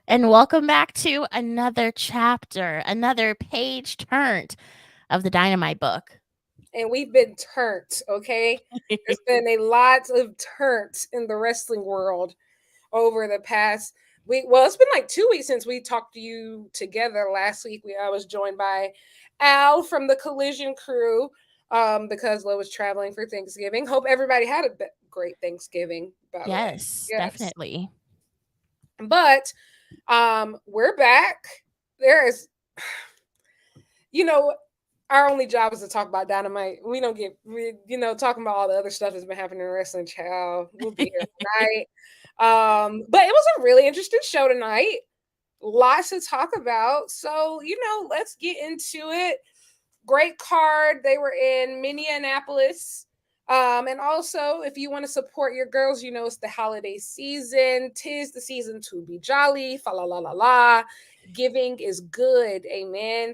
And welcome back to another chapter, another page turned of the Dynamite book. And we've been turned, okay? There's been a lot of turns in the wrestling world over the past week. Well, it's been like 2 weeks since we talked to you together. Last week, I was joined by Al from the Collision crew because Lo was traveling for Thanksgiving. Hope everybody had a great Thanksgiving, by the way. Yes, Yes. definitely. But we're back. There is, you know, our only job is to talk about Dynamite. We don't get, talking about all the other stuff that's been happening in wrestling. Child, we'll be here tonight. But it was a really interesting show tonight. Lots to talk about. So, let's get into it. Great card. They were in Minneapolis. And also, if you want to support your girls, it's the holiday season. 'Tis the season to be jolly. Fa la la la la. Giving is good. Amen.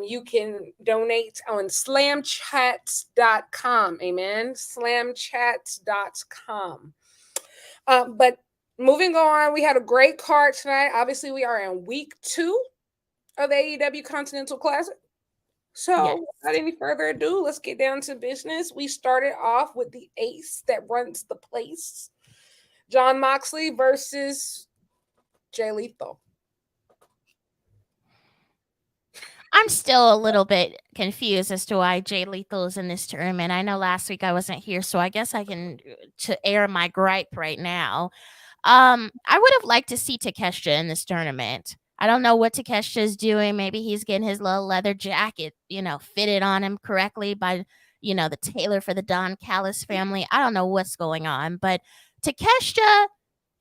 You can donate on slamchats.com. Amen. Slamchats.com. But moving on, we had a great card tonight. Obviously, we are in week 2 of the AEW Continental Classic. So, Yes. without any further ado, let's get down to business. We started off with the ace that runs the place, Jon Moxley versus Jay Lethal. I'm still a little bit confused as to why Jay Lethal is in this tournament. I know last week I wasn't here, so I guess I can to air my gripe right now. I would have liked to see Takeshita in this tournament. I don't know what Takeshita is doing. Maybe he's getting his little leather jacket, fitted on him correctly by, the tailor for the Don Callis family. I don't know what's going on, but Takeshita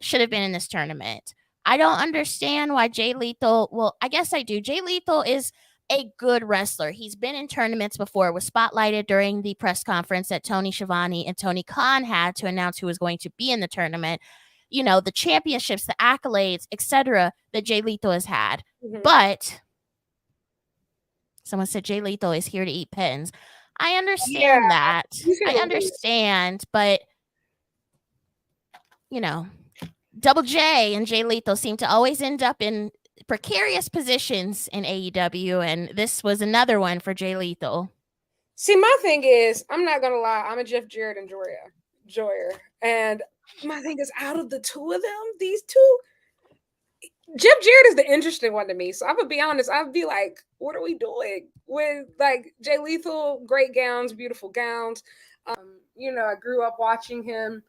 should have been in this tournament. I don't understand why Jay Lethal. Well, I guess I do. Jay Lethal is a good wrestler. He's been in tournaments before, was spotlighted during the press conference that Tony Schiavone and Tony Khan had to announce who was going to be in the tournament. The championships, the accolades, etc. that Jay Lethal has had. Mm-hmm. But someone said Jay Lethal is here to eat pins. I understand that. I understand, but Double J and Jay Lethal seem to always end up in precarious positions in AEW, and this was another one for Jay Lethal. See, my thing is, I'm not gonna lie, I'm a Jeff Jarrett enjoyer, and my thing is, out of the two of them, these two, Jeff Jarrett is the interesting one to me. So I'm gonna be honest, I'd be like, what are we doing with like Jay Lethal? Great gowns, beautiful gowns. I grew up watching him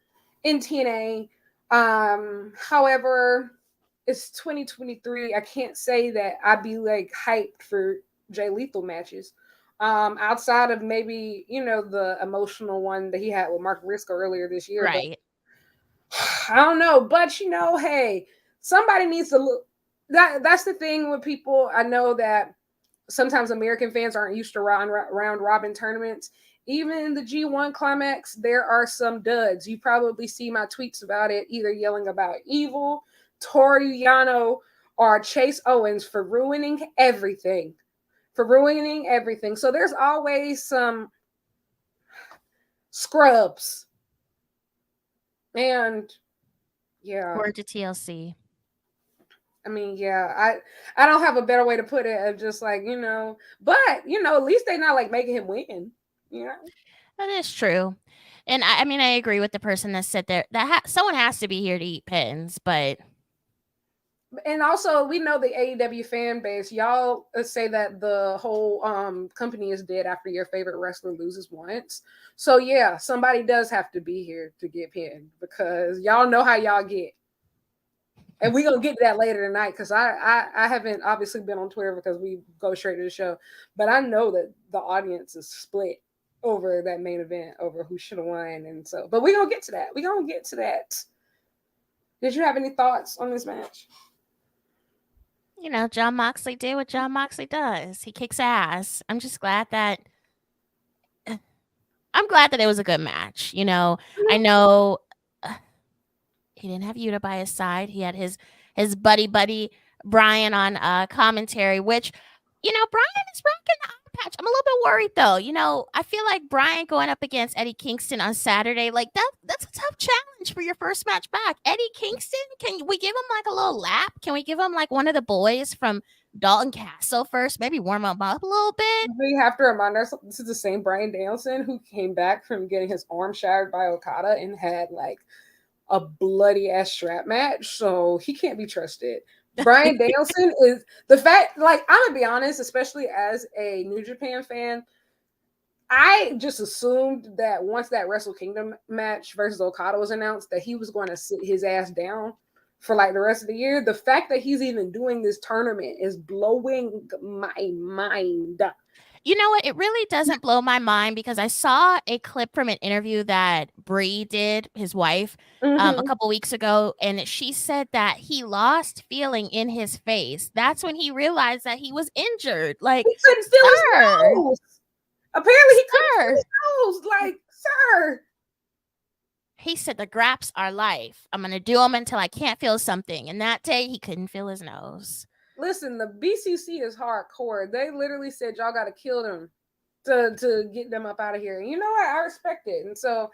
in TNA. However, it's 2023. I can't say that I'd be like hyped for Jay Lethal matches. Outside of maybe, the emotional one that he had with Mark Briscoe earlier this year. Right. But I don't know. But hey, somebody needs to look. That's the thing with people. I know that sometimes American fans aren't used to round robin tournaments. Even in the G1 climax, there are some duds. You probably see my tweets about it, either yelling about Evil, Toru Yano, or Chase Owens for ruining everything. So there's always some scrubs. And yeah. Word to TLC. I mean, yeah, I don't have a better way to put it. Of just like, but at least they're not like making him win. That is true. And I mean, I agree with the person that said there that someone has to be here to eat pins, but. And also, we know the AEW fan base. Y'all say that the whole company is dead after your favorite wrestler loses once. So yeah, somebody does have to be here to get pinned because y'all know how y'all get. And we're gonna get to that later tonight because I haven't obviously been on Twitter because we go straight to the show, but I know that the audience is split over that main event, over who should have won, and so. But we're gonna get to that. Did you have any thoughts on this match? Jon Moxley did what Jon Moxley does. He kicks ass. I'm just glad that it was a good match. I know he didn't have Yuta by his side. He had his buddy Brian on commentary, which Brian is rocking the patch. I'm a little bit worried though. You know, I feel like Brian going up against Eddie Kingston on Saturday, like that's a tough challenge for your first match back. Eddie Kingston, can we give him like a little lap? Can we give him like one of the boys from Dalton Castle first? Maybe warm him up a little bit. We have to remind ourselves this is the same Brian Danielson who came back from getting his arm shattered by Okada and had like a bloody ass strap match, so he can't be trusted. Brian Danielson is the fact, like, I'm gonna be honest, especially as a New Japan fan, I just assumed that once that Wrestle Kingdom match versus Okada was announced, that he was going to sit his ass down for like the rest of the year. The fact that he's even doing this tournament is blowing my mind. You know what? It really doesn't blow my mind because I saw a clip from an interview that Brie did, his wife, a couple weeks ago, and she said that he lost feeling in his face. That's when he realized that he was injured. Like, he couldn't feel his sir, nose. Apparently, he couldn't sir. feel his nose. Like, sir. He said the graps are life. I'm gonna do them until I can't feel something. And that day, he couldn't feel his nose. Listen, the BCC is hardcore. They literally said y'all got to kill them to get them up out of here. And you know what? I respect it. And so,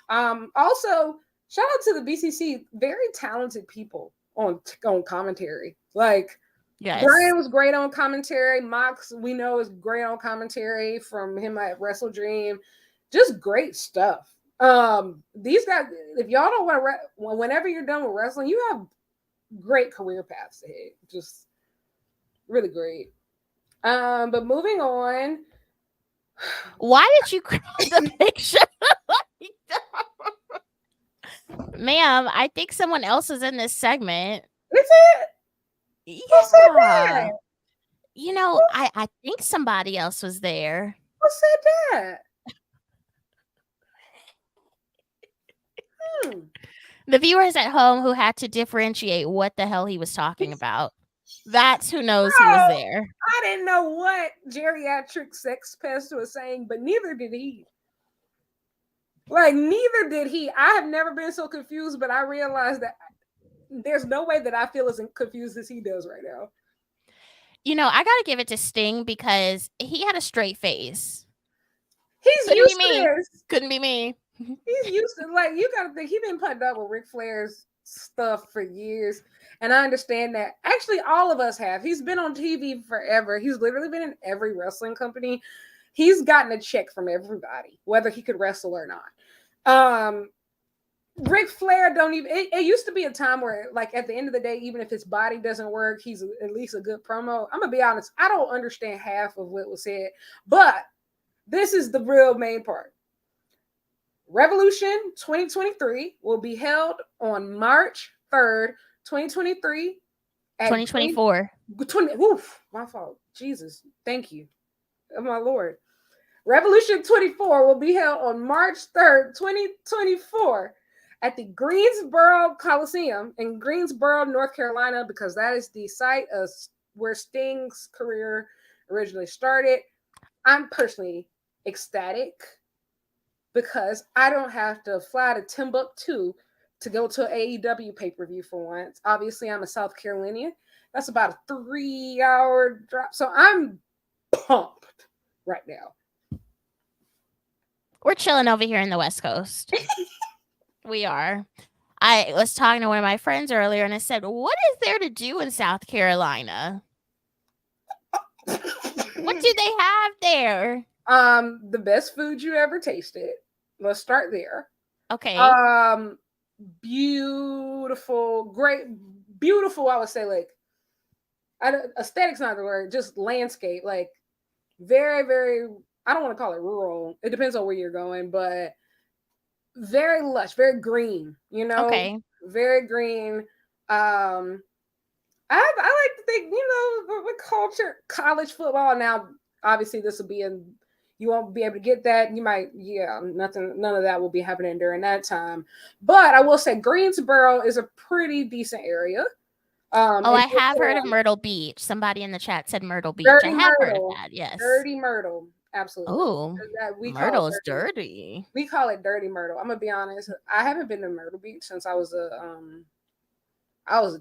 also shout out to the BCC. Very talented people on commentary. Like, yes. Brian was great on commentary. Mox, we know, is great on commentary from him at Wrestle Dream. Just great stuff. These guys, if y'all don't want to, whenever you're done with wrestling, you have great career paths ahead. Just really great. But moving on. Why did you cross the picture? Ma'am, I think someone else is in this segment. Is it? Yeah. Who said that? You know, I think somebody else was there. Who said that? The viewers at home who had to differentiate what the hell he was talking about. That's who knows he was there. I didn't know what geriatric sex pest was saying, but neither did he. Like, neither did he. I have never been so confused, but I realized that there's no way that I feel as confused as he does right now. You know, I gotta give it to Sting because he had a straight face. He's used to this. Couldn't be me. He's used to, like, you gotta think, he's been putting up with Ric Flair's stuff for years. And I understand that. Actually, all of us have. He's been on TV forever. He's literally been in every wrestling company. He's gotten a check from everybody, whether he could wrestle or not. Ric Flair don't even, it used to be a time where, like, at the end of the day, even if his body doesn't work, he's at least a good promo. I'm gonna be honest, I don't understand half of what was said, but this is the real main part. Revolution 2023 will be held on March 3rd, 2023. 2024. Oof, my fault. Jesus, thank you. Oh, my Lord. Revolution 24 will be held on March 3rd, 2024 at the Greensboro Coliseum in Greensboro, North Carolina, because that is the site of where Sting's career originally started. I'm personally ecstatic because I don't have to fly to Timbuktu to go to an AEW pay-per-view for once. Obviously, I'm a South Carolinian. That's about a 3-hour drive. So I'm pumped right now. We're chilling over here in the West Coast. We are. I was talking to one of my friends earlier and I said, what is there to do in South Carolina? What do they have there? The best food you ever tasted. Let's start there. Okay. Beautiful, great, beautiful. I would say, like, aesthetics not the word, just landscape. Like, very, very. I don't want to call it rural. It depends on where you're going, but very lush, very green. You know, okay, very green. I like to think, you know, with culture, college football. Now, obviously, this will be in. You won't be able to get that. You might, none of that will be happening during that time. But I will say Greensboro is a pretty decent area. I have heard of Myrtle Beach. Somebody in the chat said Myrtle Beach. I have heard of that, yes. Dirty Myrtle, absolutely. Oh, Myrtle's dirty. We call it Dirty Myrtle. I'm going to be honest. I haven't been to Myrtle Beach since I was a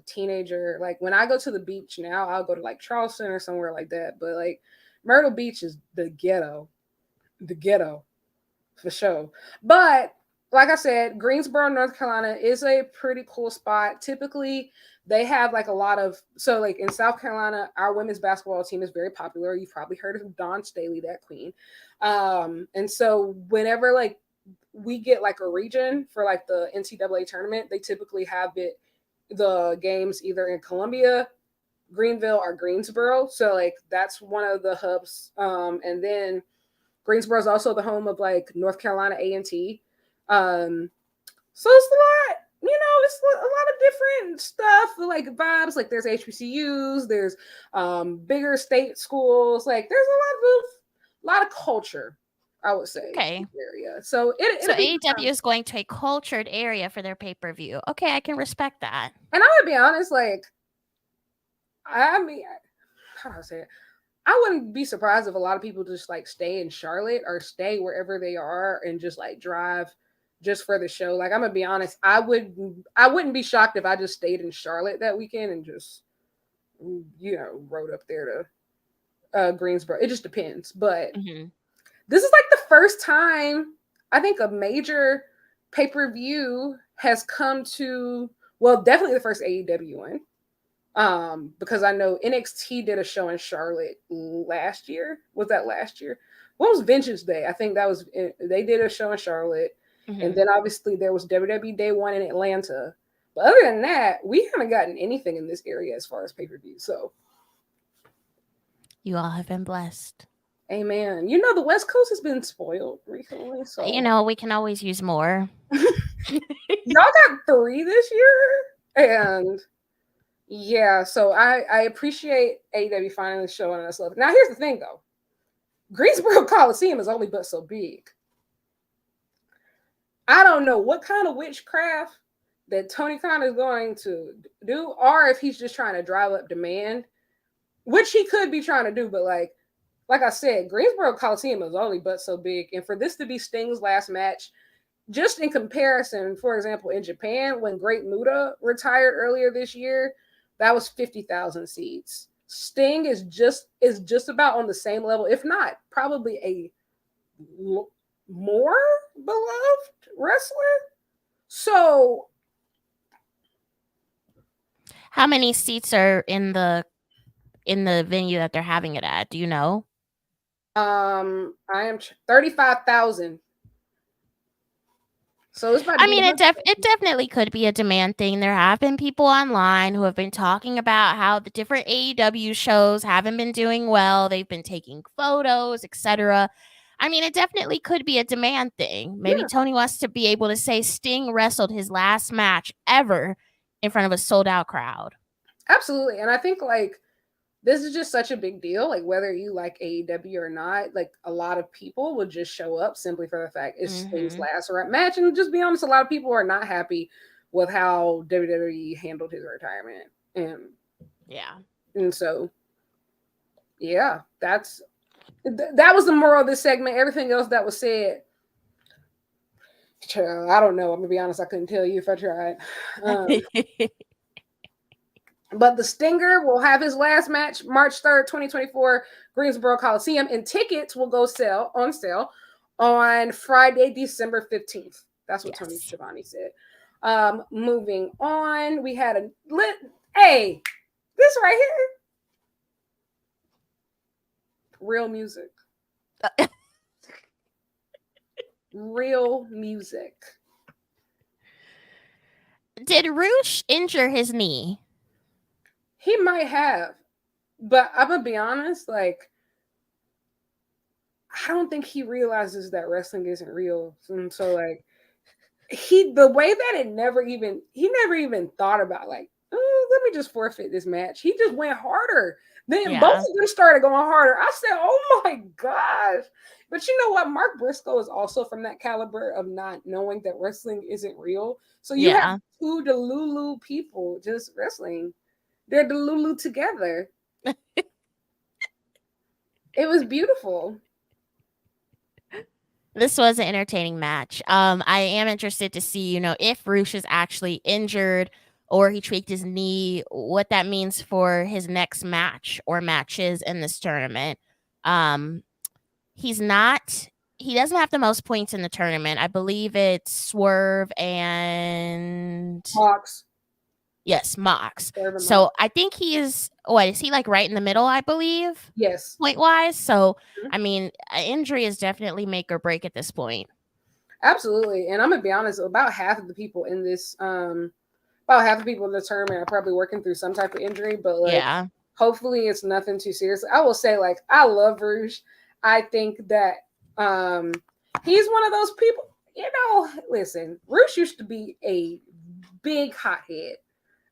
teenager. Like, when I go to the beach now, I'll go to, like, Charleston or somewhere like that. But, like, Myrtle Beach is the ghetto for sure. But like I said, Greensboro, North Carolina is a pretty cool spot. Typically, they have like a lot of like in South Carolina, our women's basketball team is very popular. You've probably heard of Dawn Staley, that queen. And so whenever like we get like a region for like the NCAA tournament, they typically have the games either in Columbia, Greenville, or Greensboro. So like that's one of the hubs. And then Greensboro is also the home of like North Carolina A&T. So it's a lot, it's a lot of different stuff, like vibes. Like there's HBCUs, there's bigger state schools. Like there's a lot of culture, I would say. Okay. Area. So AEW is going to a cultured area for their pay-per-view. Okay, I can respect that. And I would be honest, like, I mean, how do I say it? I wouldn't be surprised if a lot of people just like stay in Charlotte or stay wherever they are and just like drive just for the show. Like I'm gonna be honest, I wouldn't be shocked if I just stayed in Charlotte that weekend and just rode up there to Greensboro. It just depends. But this is like the first time I think a major pay-per-view has come to, well, definitely the first AEW one. Because I know NXT did a show in Charlotte last year. Was that last year? What was Vengeance Day? I think that was, they did a show in Charlotte. And then obviously there was WWE Day 1 in Atlanta. But other than that, we haven't gotten anything in this area as far as pay-per-view. So you all have been blessed. Amen. The West Coast has been spoiled recently. So we can always use more. Y'all got 3 this year. And yeah, so I appreciate AEW finally showing us love. Now, here's the thing, though. Greensboro Coliseum is only but so big. I don't know what kind of witchcraft that Tony Khan is going to do, or if he's just trying to drive up demand, which he could be trying to do. But like I said, Greensboro Coliseum is only but so big. And for this to be Sting's last match, just in comparison, for example, in Japan, when Great Muta retired earlier this year, that was 50,000 seats. Sting is just about on the same level, if not probably a more beloved wrestler. So, how many seats are in the venue that they're having it at? Do you know? I am 35,000. So it's about. I mean, it definitely could be a demand thing. There have been people online who have been talking about how the different AEW shows haven't been doing well. They've been taking photos, etc. I mean, it definitely could be a demand thing. Maybe Tony wants to be able to say Sting wrestled his last match ever in front of a sold-out crowd. Absolutely. And I think like this is just such a big deal. Like whether you like AEW or not, like a lot of people would just show up simply for the fact it's Sting's last match. And just be honest, a lot of people are not happy with how WWE handled his retirement. And so, yeah, that was the moral of this segment. Everything else that was said, I don't know. I'm gonna be honest, I couldn't tell you if I tried. But the Stinger will have his last match March 3rd, 2024, Greensboro Coliseum, and tickets will go on sale on Friday, December 15th. That's what Tony Schiavone said. Moving on, we had this right here. Real music. Real music. Did Roosh injure his knee? He might have, but I'm gonna be honest, like I don't think he realizes that wrestling isn't real. And so like the way that he never even thought about like, oh, let me just forfeit this match. He just went harder. Then both of them started going harder. I said, oh my gosh. But you know what? Mark Briscoe is also from that caliber of not knowing that wrestling isn't real. So you have 2 Delulu people just wrestling. They're Delulu together. It was beautiful. This was an entertaining match. I am interested to see, if Roosh is actually injured or he tweaked his knee, what that means for his next match or matches in this tournament. Um, he's not. He doesn't have the most points in the tournament. I believe it's Swerve and Mox. yes, Mox. Swerve and So Mox. I think he is. What is he like? Right in the middle, I believe, Yes. point wise. So Mhm. I mean, injury is definitely make or break at this point. Absolutely. And I'm gonna be honest, about half of the people in this about half the people in the tournament are probably working through some type of injury, but like Yeah. hopefully it's nothing too serious. I will say, like, I love Rouge. I think that he's one of those people, listen, Rouge used to be a big hothead,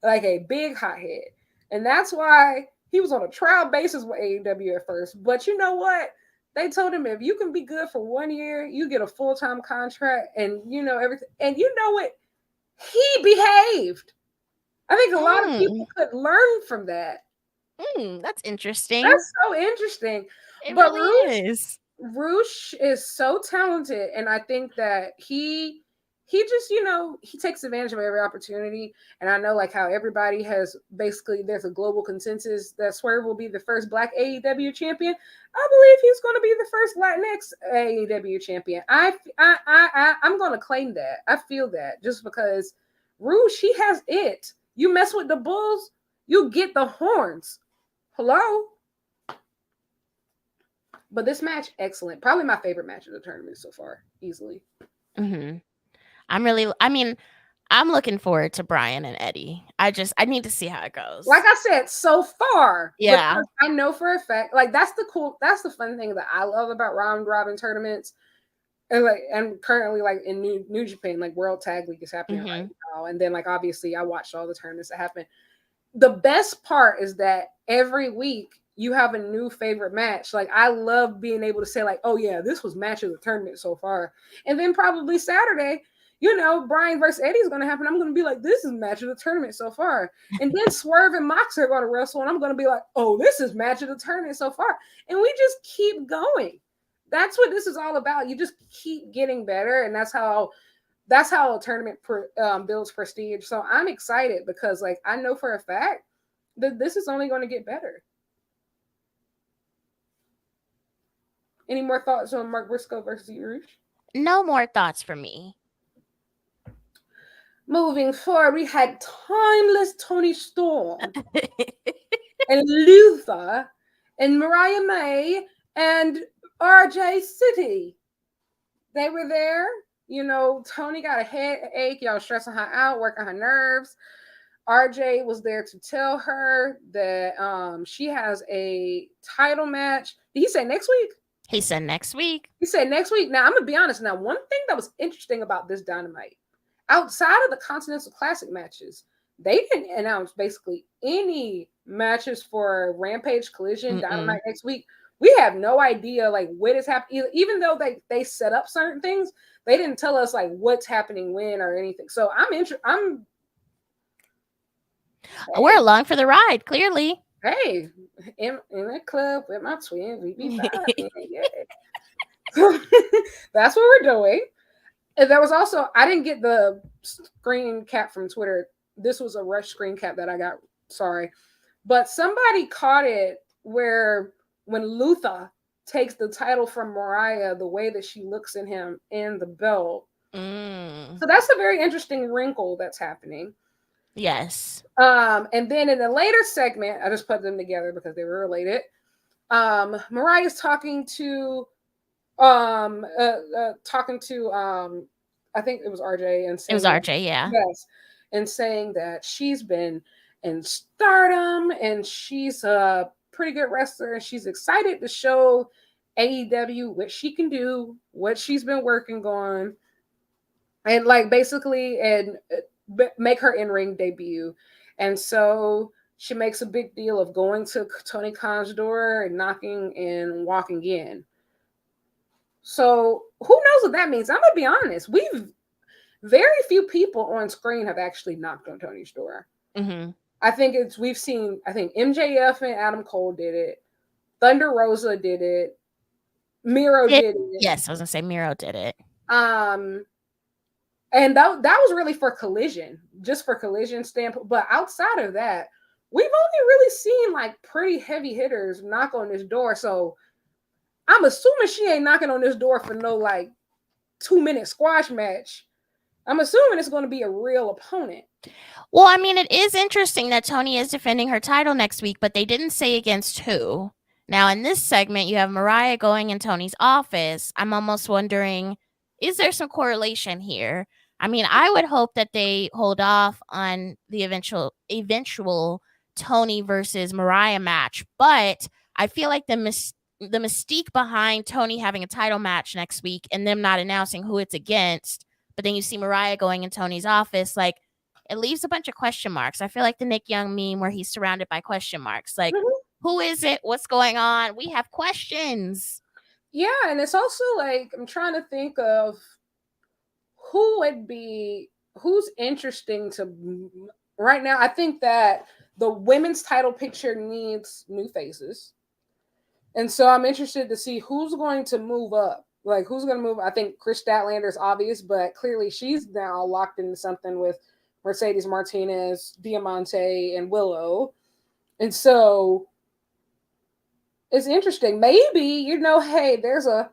like a big hothead. And that's why he was on a trial basis with AEW at first. But you know what? They told him if you can be good for 1 year, you get a full-time contract and everything. And you know what? He behaved. I think a lot of Mm, people could learn from that. that's interesting. That's so interesting. It But really is. Roosh is so talented, and I think that he just he takes advantage of every opportunity. And I know, like, how everybody has basically, there's a global consensus that Swerve will be the first Black AEW champion. I believe he's going to be the first Latinx AEW champion. I'm going to claim that. I feel that just because Roosh, he has it. You mess with the Bulls, you get the horns. Hello. But this match, excellent. Probably my favorite match of the tournament so far, easily. Hmm. I mean, I'm looking forward to Brian and Eddie. I need to see how it Like goes. I said, so far, Yeah. because I know for a fact, like that's the fun thing that I love about round robin tournaments. And currently, like in New Japan, like World Tag League is happening right Hmm. now. And then, like, obviously I watched all the tournaments that happen. The best part is that every week you have a new favorite match. Like, I love being able to say, like, oh yeah, this was match of the tournament so far. And then probably Saturday, Brian versus Eddie is going to happen. I'm going to be like, this is match of the tournament so far. And then Swerve and Mox are going to wrestle, and I'm going to be like, oh, this is match of the tournament so far. And we just keep going. That's what this is all about. You just keep getting better, and that's how a tournament builds prestige. So I'm excited because, like, I know for a fact that this is only going to get better. Any more thoughts on Mark Briscoe versus Rouge? No more thoughts from me. Moving forward, we had timeless Tony Storm and Luther and Mariah May and RJ City. They were there. Tony got a headache, y'all stressing her out, working her nerves. RJ was there to tell her that she has a title match. Did he say next week? He said next week. He said next week. Now, I'm going to be honest. Now, one thing that was interesting about this Dynamite, outside of the Continental Classic matches, they didn't announce basically any matches for Rampage, Collision, Dynamite next week. We have no idea, like, what is happening. Even though they set up certain things, they didn't tell us, like, what's happening when or anything. So We're along for the ride, clearly. hey, in a club with my twin, we be vibing. Yeah. That's what we're doing. And there was also, I didn't get the screen cap from Twitter. This was a rush screen cap that I got. Sorry. But somebody caught it where when Luther takes the title from Mariah, the way that she looks at him in the belt. So that's a very interesting wrinkle that's happening. Yes. And then in a later segment, I just put them together because they were related. Mariah's talking to I think it was RJ, and It was saying RJ, yeah. yes, and saying that she's been in Stardom and she's a pretty good wrestler and she's excited to show AEW what she can do, what she's been working on, and like basically and make her in-ring debut. And so she makes a big deal of going to Tony Khan's door and knocking and walking in. So who knows what that means? I'm gonna be honest. Very few people on screen have actually knocked on Tony's door. Mm-hmm. I think MJF and Adam Cole did it. Thunder Rosa did it. Miro did it. Yes, I was gonna say Miro did it. And that was really for Collision, just for Collision standpoint. But outside of that, we've only really seen like pretty heavy hitters knock on this door. So I'm assuming she ain't knocking on this door for no like 2-minute squash match. I'm assuming it's going to be a real opponent. Well, I mean, it is interesting that Tony is defending her title next week, but they didn't say against who. Now, in this segment, you have Mariah going in Tony's office. I'm almost wondering, is there some correlation here? I mean, I would hope that they hold off on the eventual Tony versus Mariah match, but I feel like the mystique behind Tony having a title match next week and them not announcing who it's against, but then you see Mariah going in Tony's office, like, it leaves a bunch of question marks. I feel like the Nick Young meme where he's surrounded by question marks. Like, who is it? What's going on? We have questions. Yeah, and it's also like I'm trying to think of who's interesting to right now. I think that the women's title picture needs new faces. And so I'm interested to see who's going to move up. Like who's going to move? I think Chris Statlander is obvious, but clearly she's now locked into something with Mercedes Martinez, Diamante, and Willow. And so it's interesting. Maybe, hey, there's a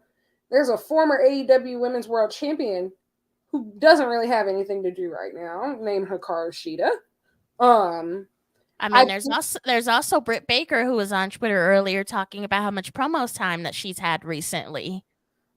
former AEW Women's World Champion who doesn't really have anything to do right now, named Hikaru Shida. I mean, there's also Britt Baker, who was on Twitter earlier talking about how much promos time that she's had recently.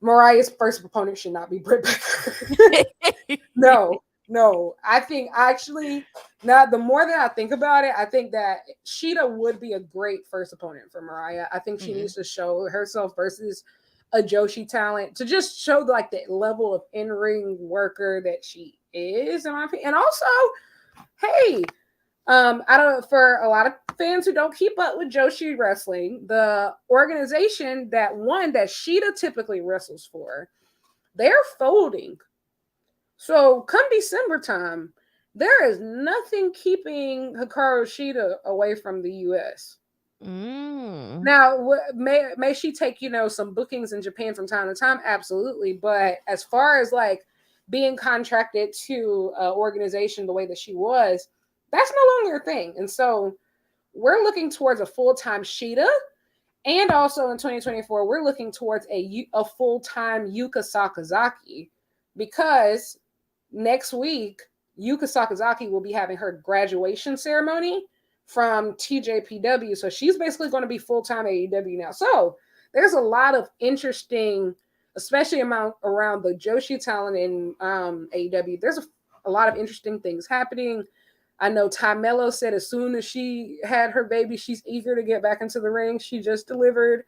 Mariah's first opponent should not be Britt Baker. No. I think actually, now the more that I think about it, I think that Shida would be a great first opponent for Mariah. I think she needs to show herself versus a Joshi talent to just show like the level of in-ring worker that she is, in my opinion. And also, hey, I don't, for a lot of fans who don't keep up with Joshi wrestling, the organization that Shida typically wrestles for, they're folding. So come December time, there is nothing keeping Hikaru Shida away from the U.S. Now, may she take, some bookings in Japan from time to time? Absolutely. But as far as like being contracted to an organization the way that she was, that's no longer a thing. And so we're looking towards a full-time Shida. And also in 2024, we're looking towards a full-time Yuka Sakazaki, because next week, Yuka Sakazaki will be having her graduation ceremony from TJPW. So she's basically going to be full-time AEW now. So there's a lot of interesting, especially around the Joshi talent in AEW. There's a lot of interesting things happening. I know Ty Mello said as soon as she had her baby, she's eager to get back into the ring. She just delivered.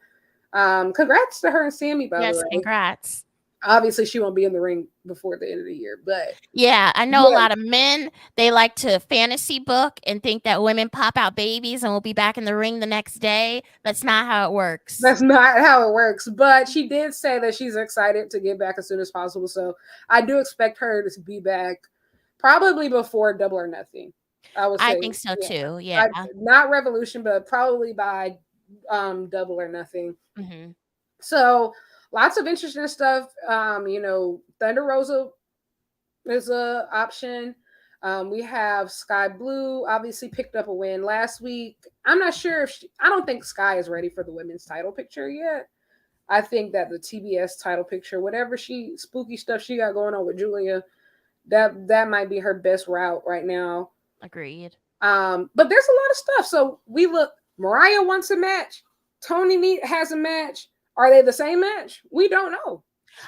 Congrats to her and Sammy, by the way. Yes, congrats. Obviously, she won't be in the ring before the end of the year, but yeah, I know a lot of men, they like to fantasy book and think that women pop out babies and will be back in the ring the next day. That's not how it works. That's not how it works. But she did say that she's excited to get back as soon as possible. So I do expect her to be back probably before Double or Nothing. I think so too. Yeah. Not Revolution, but probably by Double or Nothing. Mm-hmm. So lots of interesting stuff. Thunder Rosa is an option. We have Sky Blue, obviously picked up a win last week. I'm not sure I don't think Sky is ready for the women's title picture yet. I think that the TBS title picture, whatever spooky stuff she got going on with Julia, that might be her best route right now. Agreed. But there's a lot of stuff. So Mariah wants a match. Tony has a match. Are they the same match? We don't know.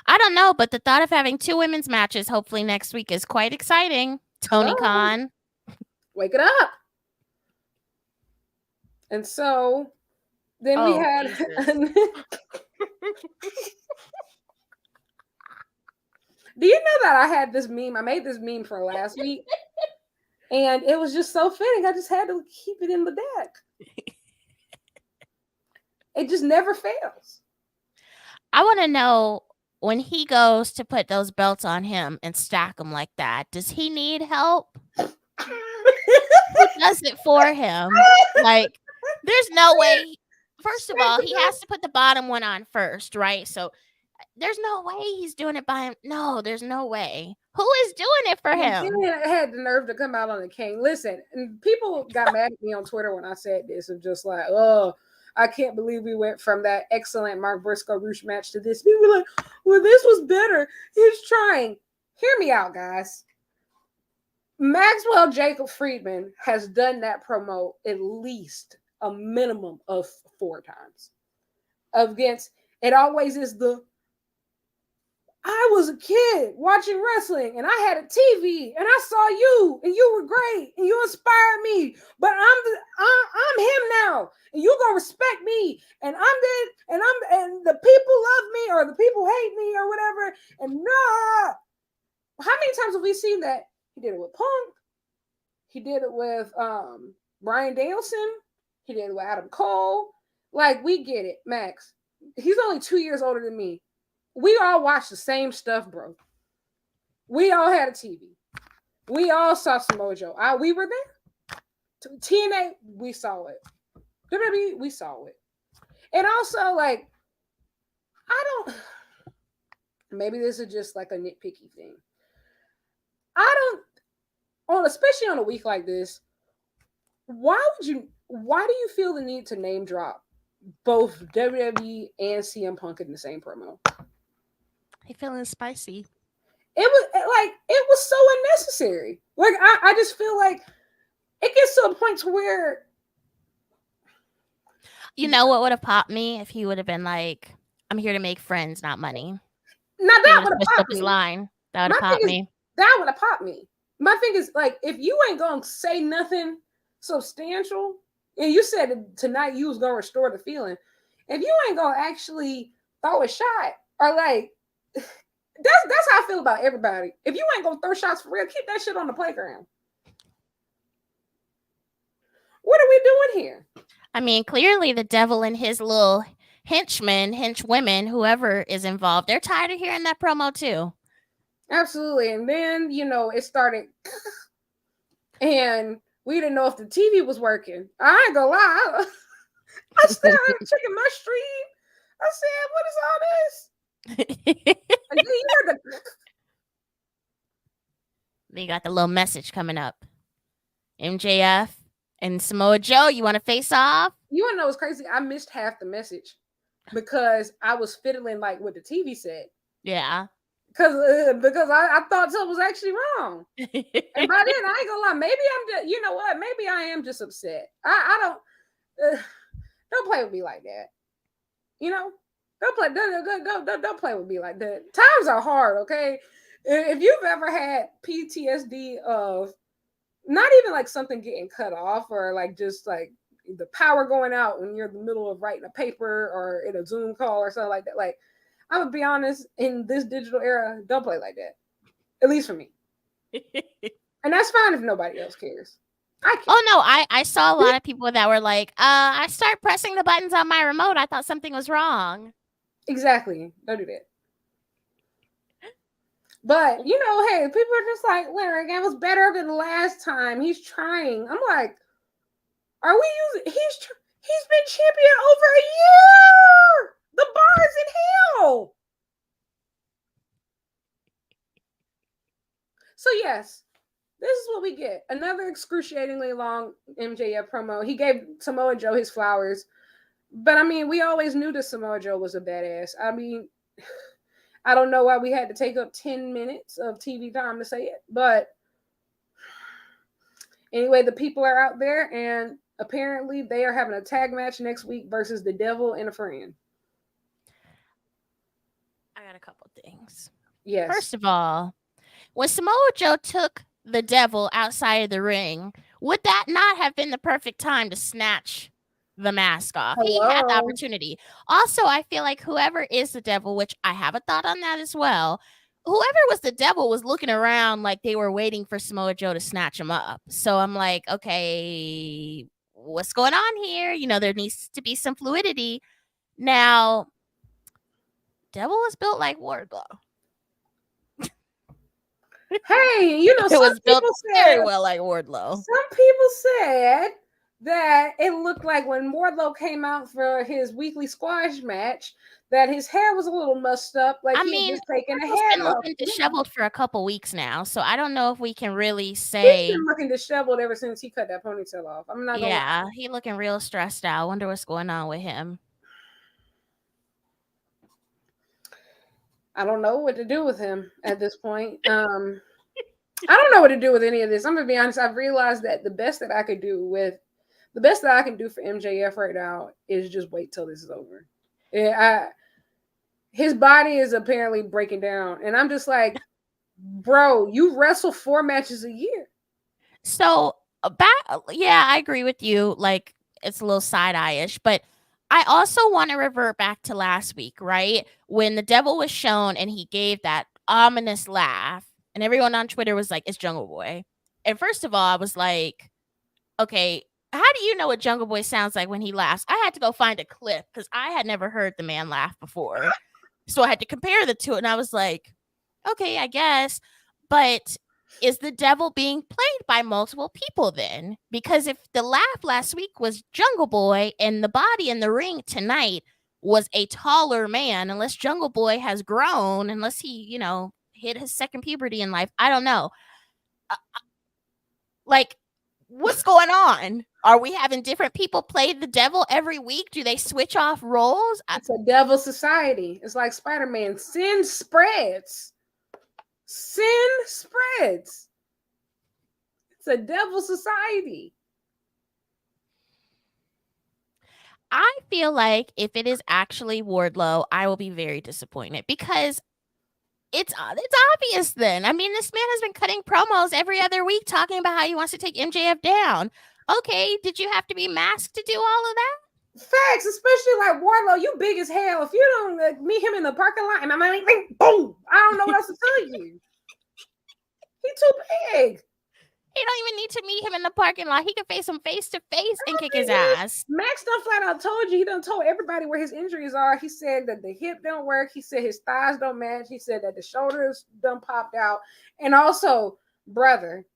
I don't know, but the thought of having 2 women's matches hopefully next week is quite exciting. Tony Khan. Wake it up. And so then we had Do you know that I had this meme? I made this meme for last week. And it was just so fitting. I just had to keep it in the deck. It just never fails. I want to know, when he goes to put those belts on him and stack them like that, does he need help? Who does it for him? Like, there's no way. First of all, he has to put the bottom one on first, right? So there's no way he's doing it by him. No, there's no way. Who is doing it for him? He had the nerve to come out on the king. Listen, and people got mad at me on Twitter when I said this, and just like, oh, I can't believe we went from that excellent Mark Briscoe Roosh match to this. People were like, well, this was better. He's trying. Hear me out, guys. Maxwell Jacob Friedman has done that promo at least a minimum of 4 times. Against, it always is I was a kid watching wrestling and I had a TV and I saw you and you were great and you inspired me. But I'm him now and you gonna respect me and and the people love me or the people hate me or whatever. And nah, how many times have we seen that? He did it with Punk. He did it with Bryan Danielson. He did it with Adam Cole. Like, we get it, Max. He's only 2 years older than me. We all watched the same stuff, bro. We all had a TV. We all saw Samoa Joe. We were there. TNA, we saw it. WWE, we saw it. And also, like, maybe this is just like a nitpicky thing. Especially on a week like this, why do you feel the need to name drop both WWE and CM Punk in the same promo? He feeling spicy. It was so unnecessary. Like, I just feel like it gets to a point to where, you know what would have popped me if he would have been like, I'm here to make friends, not money. Now that would have popped me. His line. That would have popped me. That would have popped me. My thing is, like, if you ain't gonna say nothing substantial, and you said tonight you was gonna restore the feeling, if you ain't gonna actually throw a shot or like, that's how I feel about everybody. If you ain't gonna throw shots for real, keep that shit on the playground. What are we doing here? I mean, clearly the devil and his little henchwomen, whoever is involved, they're tired of hearing that promo too. Absolutely. And then, it started and we didn't know if the TV was working. I ain't gonna lie. I started checking my stream. I said, what is all this? And then you heard they got the little message coming up. MJF and Samoa Joe, you want to face off? You want to know what's crazy? I missed half the message because I was fiddling like what the TV said. Yeah. Because I thought something was actually wrong. And by then, I ain't gonna lie. Maybe I'm just, you know what? Maybe I am just upset. I don't play with me like that. Don't play with me like that. Times are hard, okay? If you've ever had PTSD of not even like something getting cut off or like just like the power going out when you're in the middle of writing a paper or in a Zoom call or something like that, like, I'm gonna be honest, in this digital era, don't play like that. At least for me. And that's fine if nobody else cares. Oh no, I saw a lot of people that were like, I start pressing the buttons on my remote. I thought something was wrong. Exactly. Don't do that. But hey, people are just like, Larry, it was better than the last time. He's trying. I'm like, are we using he's been champion over a year. The bar is in hell. So yes, this is what we get. Another excruciatingly long MJF promo. He gave Samoa Joe his flowers. But I mean, we always knew that Samoa Joe was a badass. I mean, I don't know why we had to take up 10 minutes of TV time to say it. But anyway, the people are out there and apparently they are having a tag match next week versus the Devil and a Friend. I got a couple things. Yes. First of all, when Samoa Joe took the Devil outside of the ring, would that not have been the perfect time to snatch the mask off? Hello? He had the opportunity. Also, I feel like whoever is the Devil, which I have a thought on that as well, whoever was the Devil was looking around like they were waiting for Samoa Joe to snatch him up. So I'm like, okay, what's going on here? There needs to be some fluidity. Now, Devil was built like Wardlow. Hey, it was built very well like Wardlow. Some people said that it looked like when Wardlow came out for his weekly squash match, that his hair was a little mussed up, like I he had mean, just taken a Wardlow's been hair off. looking disheveled for a couple weeks now, so I don't know if we can really He's say. been looking disheveled ever since he cut that ponytail off. I'm not gonna lie. Yeah, he looking real stressed out. I wonder what's going on with him. I don't know what to do with him at this point. I don't know what to do with any of this. I'm gonna be honest. I've realized that the best that I can do for MJF right now is just wait till this is over. Yeah, his body is apparently breaking down, and I'm just like, bro, you wrestle 4 matches a year. So, yeah, I agree with you. Like, it's a little side eye-ish, but I also want to revert back to last week, right? When the devil was shown and he gave that ominous laugh, and everyone on Twitter was like, it's Jungle Boy. And first of all, I was like, okay, how do you know what Jungle Boy sounds like when he laughs? I had to go find a clip because I had never heard the man laugh before. So I had to compare the two, and I was like, okay, I guess. But is the devil being played by multiple people then? Because if the laugh last week was Jungle Boy and the body in the ring tonight was a taller man, unless Jungle Boy has grown, unless he, hit his second puberty in life, I don't know. Like, what's going on? Are we having different people play the devil every week? Do they switch off roles? It's a devil society. It's like Spider-Man. Sin spreads. Sin spreads. It's a devil society. I feel like if it is actually Wardlow, I will be very disappointed because it's obvious then. I mean, this man has been cutting promos every other week talking about how he wants to take MJF down. Okay, did you have to be masked to do all of that? Facts, especially like Wardlow, you big as hell. If you don't meet him in the parking lot, and I'm like, boom, I don't know what else to tell you. He too big. He don't even need to meet him in the parking lot. He can face him face to face and kick his ass. Max done flat out told you. He done told everybody where his injuries are. He said that the hip don't work. He said his thighs don't match. He said that the shoulders done popped out. And also, brother,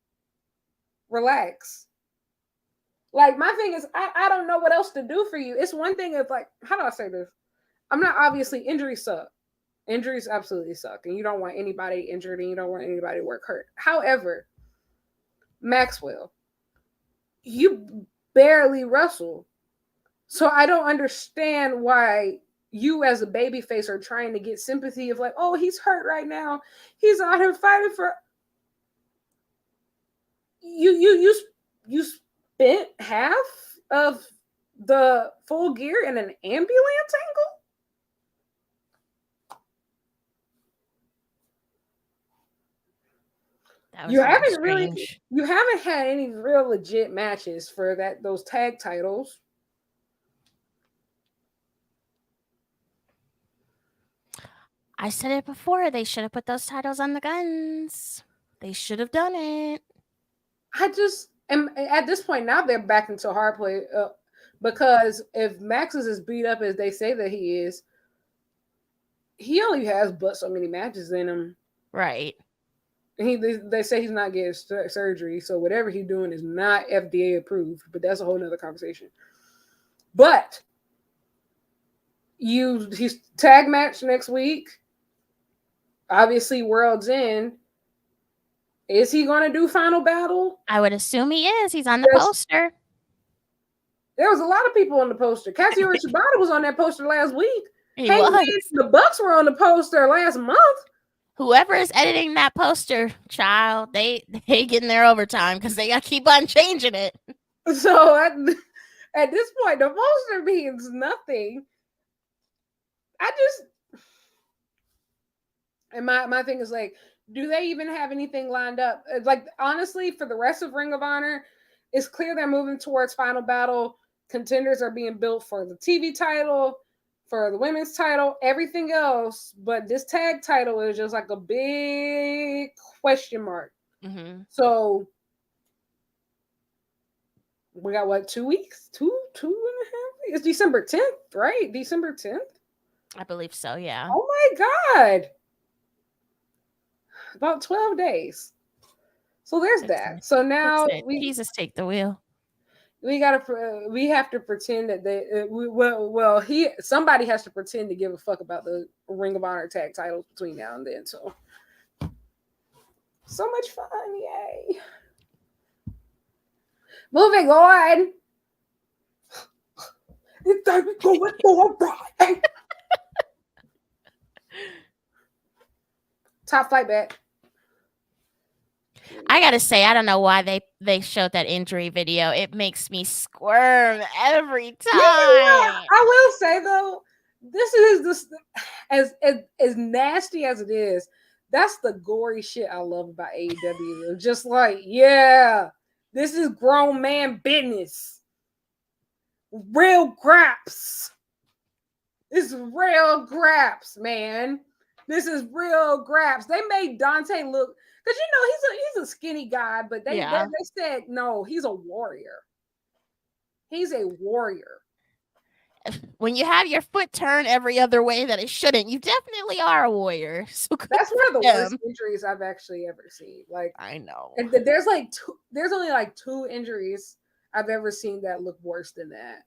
relax. Like, my thing is, I don't know what else to do for you. It's one thing if, like, how do I say this? I'm not, obviously, injuries suck. Injuries absolutely suck. And you don't want anybody injured and you don't want anybody to work hurt. However, Maxwell, you barely wrestle. So I don't understand why you as a babyface are trying to get sympathy of like, oh, he's hurt right now. He's out here fighting for you spent half of the full gear in an ambulance angle. You haven't had any real legit matches for those tag titles. I said it before. They should have put those titles on the Guns. They should have done it. I just am at this point now. They're back into hard play because if Max is as beat up as they say that he is, he only has but so many matches in him. Right. They say he's not getting surgery, so whatever he's doing is not FDA approved. But that's a whole nother conversation. But he's tag match next week. Obviously, World's End. Is he going to do Final Battle? I would assume he is. He's on the poster. There was a lot of people on the poster. Katsuyori Shibata was on that poster last week. He was. The Bucks were on the poster last month. Whoever is editing that poster, child, they getting their overtime because they got to keep on changing it. So at this point, the poster means nothing. And my thing is like, do they even have anything lined up? Like, honestly, for the rest of Ring of Honor, it's clear they're moving towards Final Battle. Contenders are being built for the TV title, for the women's title, everything else. But this tag title is just like a big question mark. Mm-hmm. So we got what, 2 weeks? Two and a half weeks? It's December 10th, right? December 10th? I believe so, yeah. Oh my God. About 12 days. So there's that. So now Jesus, take the wheel. we have to pretend that somebody has to pretend to give a fuck about the Ring of Honor tag titles between now and then. So much fun, yay! Moving on. It's time to go for a ride. Top Flight back. I gotta say, I don't know why they showed that injury video. It makes me squirm every time. I will say though, this is as nasty as it is. That's the gory shit I love about AEW. Just like, yeah, this is grown man business. Real graps. This is real graps, man. This is real graps. They made Dante look, because he's a skinny guy, but they said no, he's a warrior. He's a warrior. When you have your foot turn every other way that it shouldn't, you definitely are a warrior. So that's one of the worst injuries I've actually ever seen. Like, I know. And there's only like 2 injuries I've ever seen that look worse than that.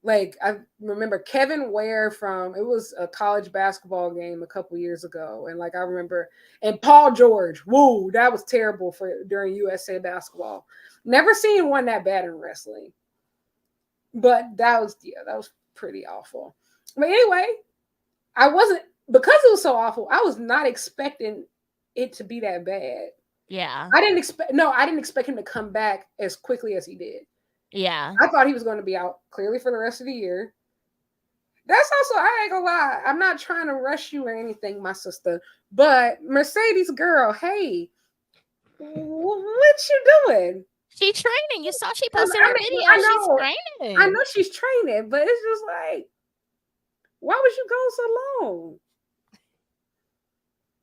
Like, I remember Kevin Ware it was a college basketball game a couple years ago. And like, I remember, and Paul George, woo, that was terrible during USA basketball. Never seen one that bad in wrestling. But that was pretty awful. But anyway, because it was so awful, I was not expecting it to be that bad. Yeah. I didn't expect him to come back as quickly as he did. Yeah. I thought he was going to be out clearly for the rest of the year. That's also, I ain't gonna lie, I'm not trying to rush you or anything, my sister. But Mercedes girl, hey, what you doing? She's training. You saw she posted her video. She's training. I know she's training, but it's just like, why was you gone so long?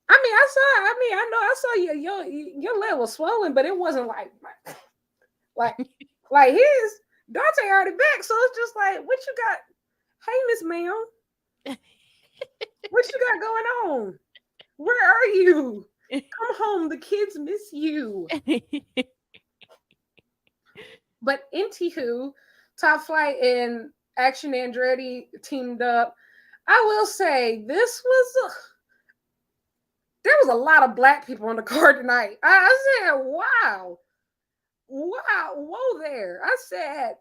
I saw your leg was swollen, but it wasn't like his. Dante already back, so it's just like, what you got? Hey, Miss Ma'am, what you got going on? Where are you? Come home. The kids miss you. But anywho, Top Flight and Action Andretti teamed up. I will say there was a lot of black people on the card tonight. I said, wow, whoa there. I said,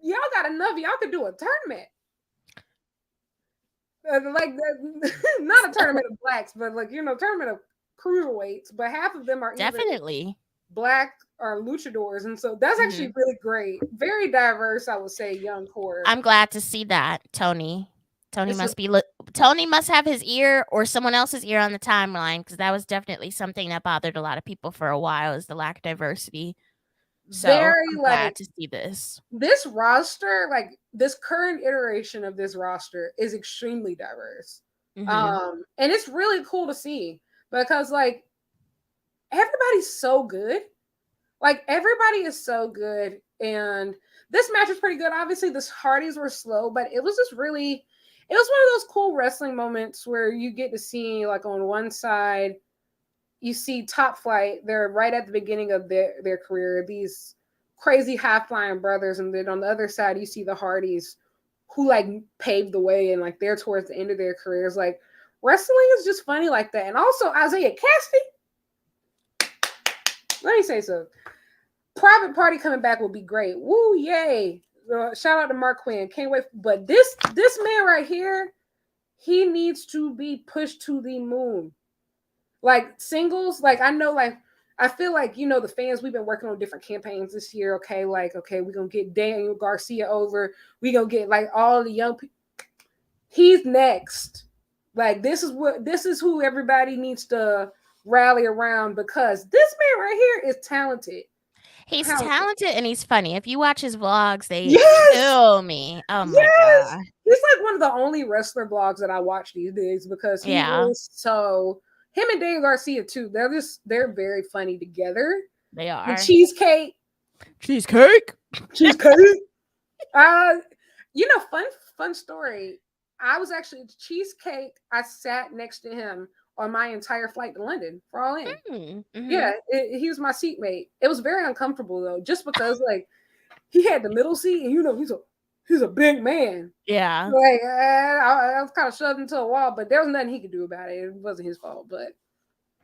y'all got enough. Y'all could do a tournament. Not a tournament of blacks, but tournament of cruiserweights. But half of them are definitely black or luchadors, and so that's actually really great. Very diverse, I would say, young core. I'm glad to see that, Tony. Tony must have his ear or someone else's ear on the timeline, because that was definitely something that bothered a lot of people for a while, is the lack of diversity. So I'm glad to see this. This roster, like this current iteration of this roster, is extremely diverse. And it's really cool to see, because like everybody's so good. Like everybody is so good. And this match was pretty good. Obviously, the Hardys were slow, but it was one of those cool wrestling moments where you get to see, like, on one side, you see Top Flight. They're right at the beginning of their career, these crazy high-flying brothers. And then on the other side, you see the Hardys, who like paved the way, and like they're towards the end of their careers. Like, wrestling is just funny like that. And also Isaiah Cassidy, let me say so. Private Party coming back will be great. Woo, yay. Shout out to Mark Quinn. Can't wait. But this man right here, he needs to be pushed to the moon. Like singles, like I know, like I feel like, the fans, we've been working on different campaigns this year. Okay, we're gonna get Daniel Garcia over. We're gonna get like all the young people. He's next. Like this is who everybody needs to rally around, because this man right here is talented. He's talented and he's funny. If you watch his vlogs, they kill me. Oh my god. He's like one of the only wrestler vlogs that I watch these days, because he is so. Him and Daniel Garcia too. They're very funny together. They are. And Cheesecake. Fun story. I was actually Cheesecake. I sat next to him on my entire flight to London for All In. Yeah, he was my seatmate. It was very uncomfortable though, just because like he had the middle seat, and he's a big man. Yeah. Like I was kind of shoved into a wall, but there was nothing he could do about it. It wasn't his fault, but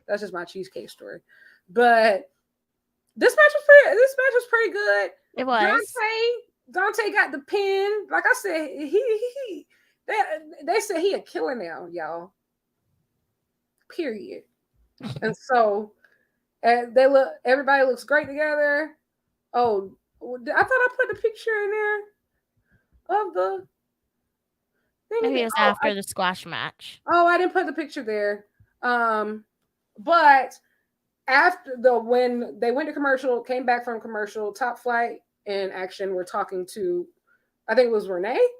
that's just my cheesecake story. But this match was pretty good. It was. Dante got the pin. Like I said, they said he a killer now, y'all. Period. And so everybody looks great together. Oh, I thought I put the picture in there of the thing. Maybe it was after the squash match. Oh, I didn't put the picture there. But after when they went to commercial, came back from commercial, Top Flight and Action were talking to, I think it was Renee. It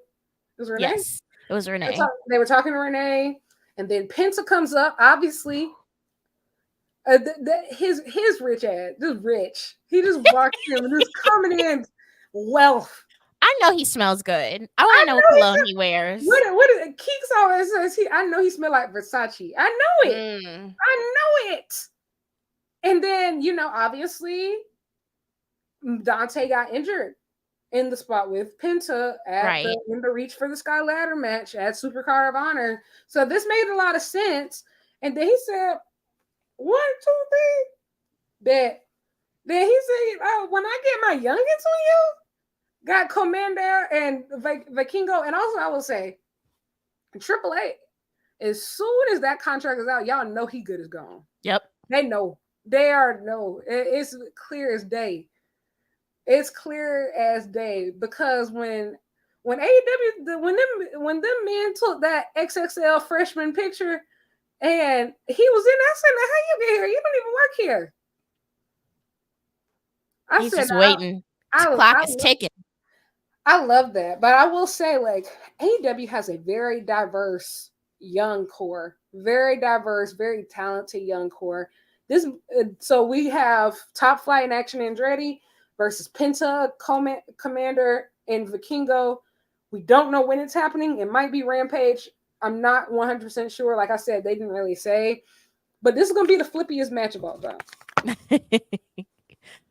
was Renee? Yes, it was Renee. They were talking to Renee, and then Penta comes up, obviously. His rich ass, just rich. He just walked in, just coming in, wealth. I know he smells good. I want to know what cologne he wears. What is it? Keeks always says I know he smells like Versace. I know it. I know it. And then, obviously, Dante got injured in the spot with Penta in the Reach for the Sky ladder match at Supercard of Honor. So this made a lot of sense. And then he said, 1, 2, 3. Then he said, when I get my youngins on you, got Commander and Vikingo. And also, I will say, AAA, as soon as that contract is out, y'all know he good as gone. Yep. They know. It's clear as day. It's clear as day because when AEW when them men took that XXL freshman picture and he was in, I said, "How you get here? You don't even work here." He's just waiting. The clock is ticking. I love that, but I will say, like, AEW has a very diverse young core, very diverse, very talented young core. So we have Top Flight and Action Andretti versus Penta, Commander, and Vikingo. We don't know when it's happening. It might be Rampage. I'm not 100% sure. Like I said, they didn't really say. But this is going to be the flippiest match of all time.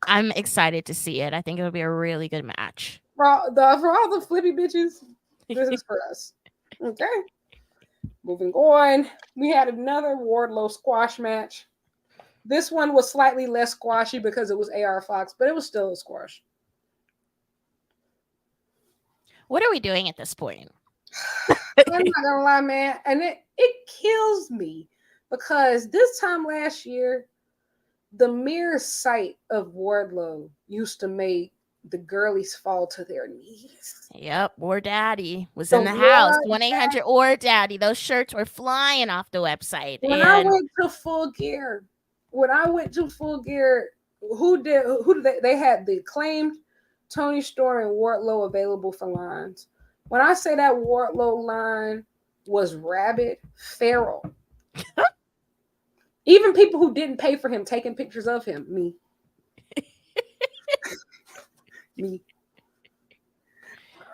I'm excited to see it. I think it'll be a really good match. For all the flippy bitches, this is for us. Okay. Moving on. We had another Wardlow squash match. This one was slightly less squashy because it was AR Fox, but it was still a squash. What are we doing at this point? I'm not gonna lie, man. And it kills me because this time last year, the mere sight of Wardlow used to make the girlies fall to their knees. Yep, War Daddy was in the house. 1-800 War Daddy. Those shirts were flying off the website. When I went to Full Gear, who did they had the Acclaimed, Tony Storm, and Wardlow available for lines. When I say that Wardlow line was rabid, feral. Even people who didn't pay for him taking pictures of him. Me. Me.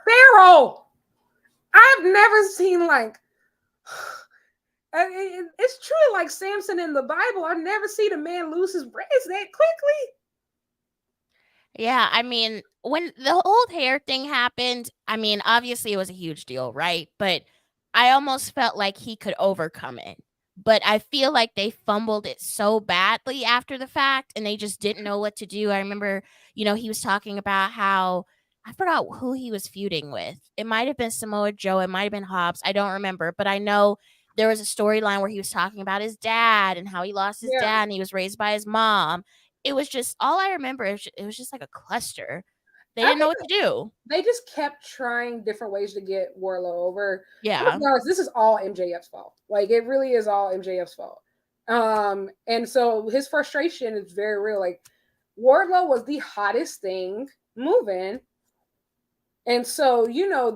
Feral. I've never seen like it's true, like Samson in the Bible. I've never seen a man lose his braids that quickly. Yeah, I mean, when the old hair thing happened, I mean, obviously it was a huge deal, right? But I almost felt like he could overcome it. But I feel like they fumbled it so badly after the fact, and they just didn't know what to do. I remember, he was talking about how, I forgot who he was feuding with. It might have been Samoa Joe. It might have been Hobbs. I don't remember. But I know there was a storyline where he was talking about his dad and how he lost his dad and he was raised by his mom. It was just, all I remember, it was just like a cluster. They didn't know what to do. They just kept trying different ways to get Wardlow over. Yeah. This is all MJF's fault. Like, it really is all MJF's fault. And so his frustration is very real. Like, Wardlow was the hottest thing moving. And so,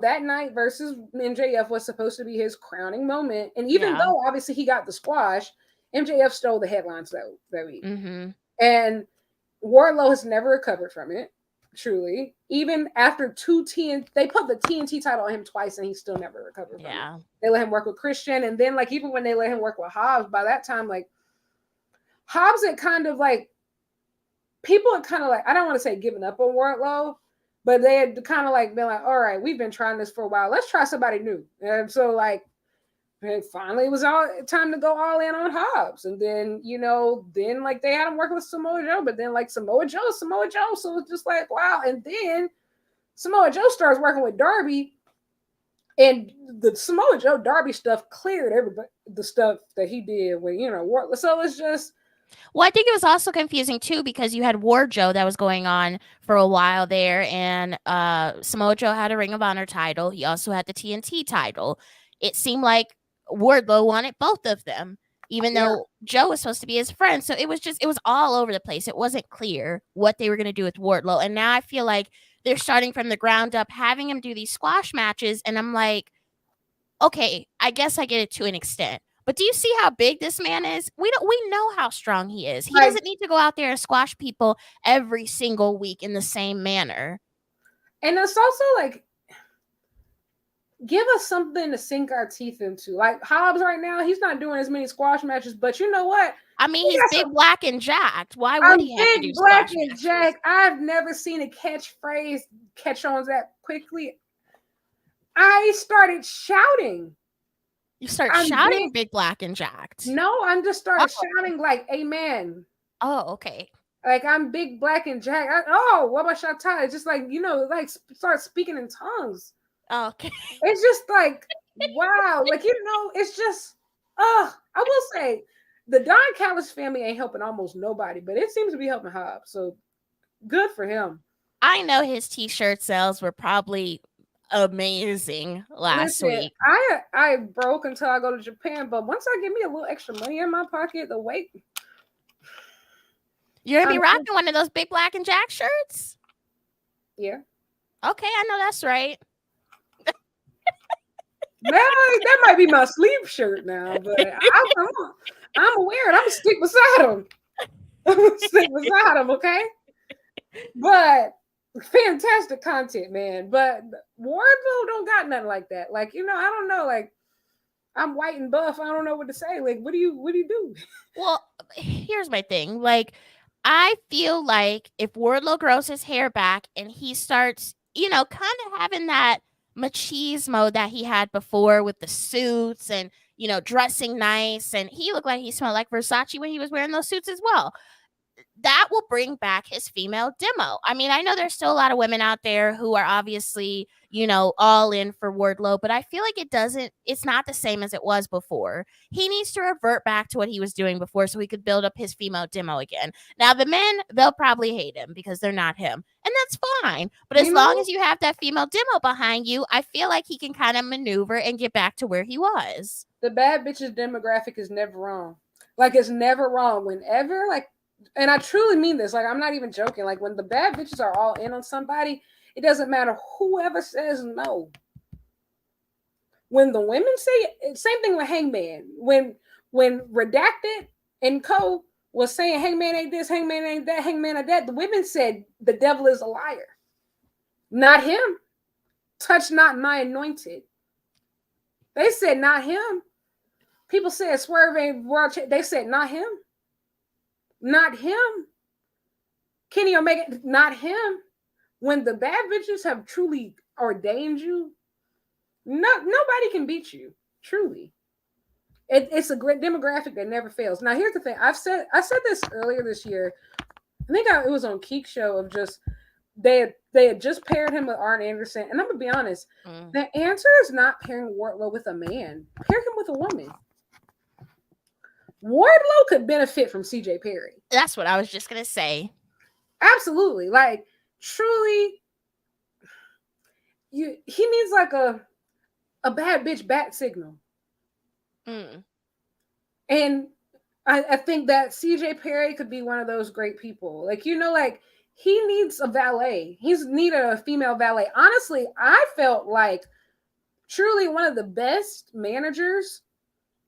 that night versus MJF was supposed to be his crowning moment. And even though, obviously, he got the squash, MJF stole the headlines that week. Mm-hmm. And Wardlow has never recovered from it, truly. Even after they put the TNT title on him twice, and he still never recovered from it. They let him work with Christian. And then, like, even when they let him work with Hobbs, by that time, like, Hobbs had kind of, like, people had kind of, like, I don't want to say giving up on Wardlow, But they had kind of like been like, all right, we've been trying this for a while. Let's try somebody new. And so like, and finally it was all time to go all in on Hobbs. And then, then like they had him working with Samoa Joe, but then like Samoa Joe. So it's just like, wow. And then Samoa Joe starts working with Darby. And the Samoa Joe Darby stuff cleared everybody, the stuff that he did with, so it's just. Well, I think it was also confusing too because you had War Joe that was going on for a while there, and Samoa Joe had a Ring of Honor title. He also had the TNT title. It seemed like Wardlow wanted both of them, even though Joe was supposed to be his friend. So it was all over the place. It wasn't clear what they were going to do with Wardlow, and now I feel like they're starting from the ground up, having him do these squash matches, and I'm like, okay, I guess I get it to an extent. But do you see how big this man is? We know how strong he is. He doesn't need to go out there and squash people every single week in the same manner. And it's also like, give us something to sink our teeth into. Like Hobbs right now, he's not doing as many squash matches, but you know what? I mean, he's big, black, and jacked. Why would he have to do squash big, black, and jacked. I've never seen a catchphrase catch on that quickly. I started shouting. You start shouting big, black, and jacked. No, I'm just started shouting like amen. Oh, okay. Like I'm big, black, and jacked. What about Shatta? It's just like, like start speaking in tongues. Oh, okay. It's just like, wow. Like, it's just, I will say, the Don Callis family ain't helping almost nobody, but it seems to be helping Hobbs. So good for him. I know his t-shirt sales were probably amazing last week. I broke until I go to Japan, but once I get me a little extra money in my pocket, the weight. You're gonna be rocking one of those big, black, and jack shirts? Yeah. Okay, I know that's right. That might be my sleeve shirt now, but I'm aware and I'm gonna stick beside him. I'm gonna stick beside him, okay? But fantastic content, man. But Wardlow don't got nothing like that. Like, I don't know. Like, I'm white and buff. I don't know what to say. Like, what do you do? Well, here's my thing. Like, I feel like if Wardlow grows his hair back and he starts, kind of having that machismo that he had before with the suits and, dressing nice, and he looked like he smelled like Versace when he was wearing those suits as well. That will bring back his female demo. I mean, I know there's still a lot of women out there who are obviously, all in for Wardlow, but I feel like it's not the same as it was before. He needs to revert back to what he was doing before so he could build up his female demo again. Now, the men, they'll probably hate him because they're not him, and that's fine. But as long as you have that female demo behind you, I feel like he can kind of maneuver and get back to where he was. The bad bitches demographic is never wrong. Like, it's never wrong. Whenever, like, and I truly mean this, like, I'm not even joking. Like, when the bad bitches are all in on somebody, it doesn't matter whoever says no. When the women say, same thing with Hangman. When Redacted and Co was saying Hangman ain't this, Hangman ain't that, Hangman ain't that, the women said the devil is a liar. Not him. Touch not my anointed. They said not him. People said Swerve ain't world champ. They said not him. Not him. Kenny Omega, not him. When the bad bitches have truly ordained you, nobody can beat you. Truly. It's a great demographic that never fails. Now, here's the thing. I said this earlier this year. I think it was on Keek Show of just they had just paired him with Arn Anderson. And I'm going to be honest. The answer is not pairing Wardlow with a man. Pair him with a woman. Wardlow could benefit from CJ Perry. That's what I was just going to say. Absolutely. Like, truly, he needs like a bad bitch bat signal. And I think that CJ Perry could be one of those great people. Like, like he needs a valet. He's needed a female valet. Honestly, I felt like truly one of the best managers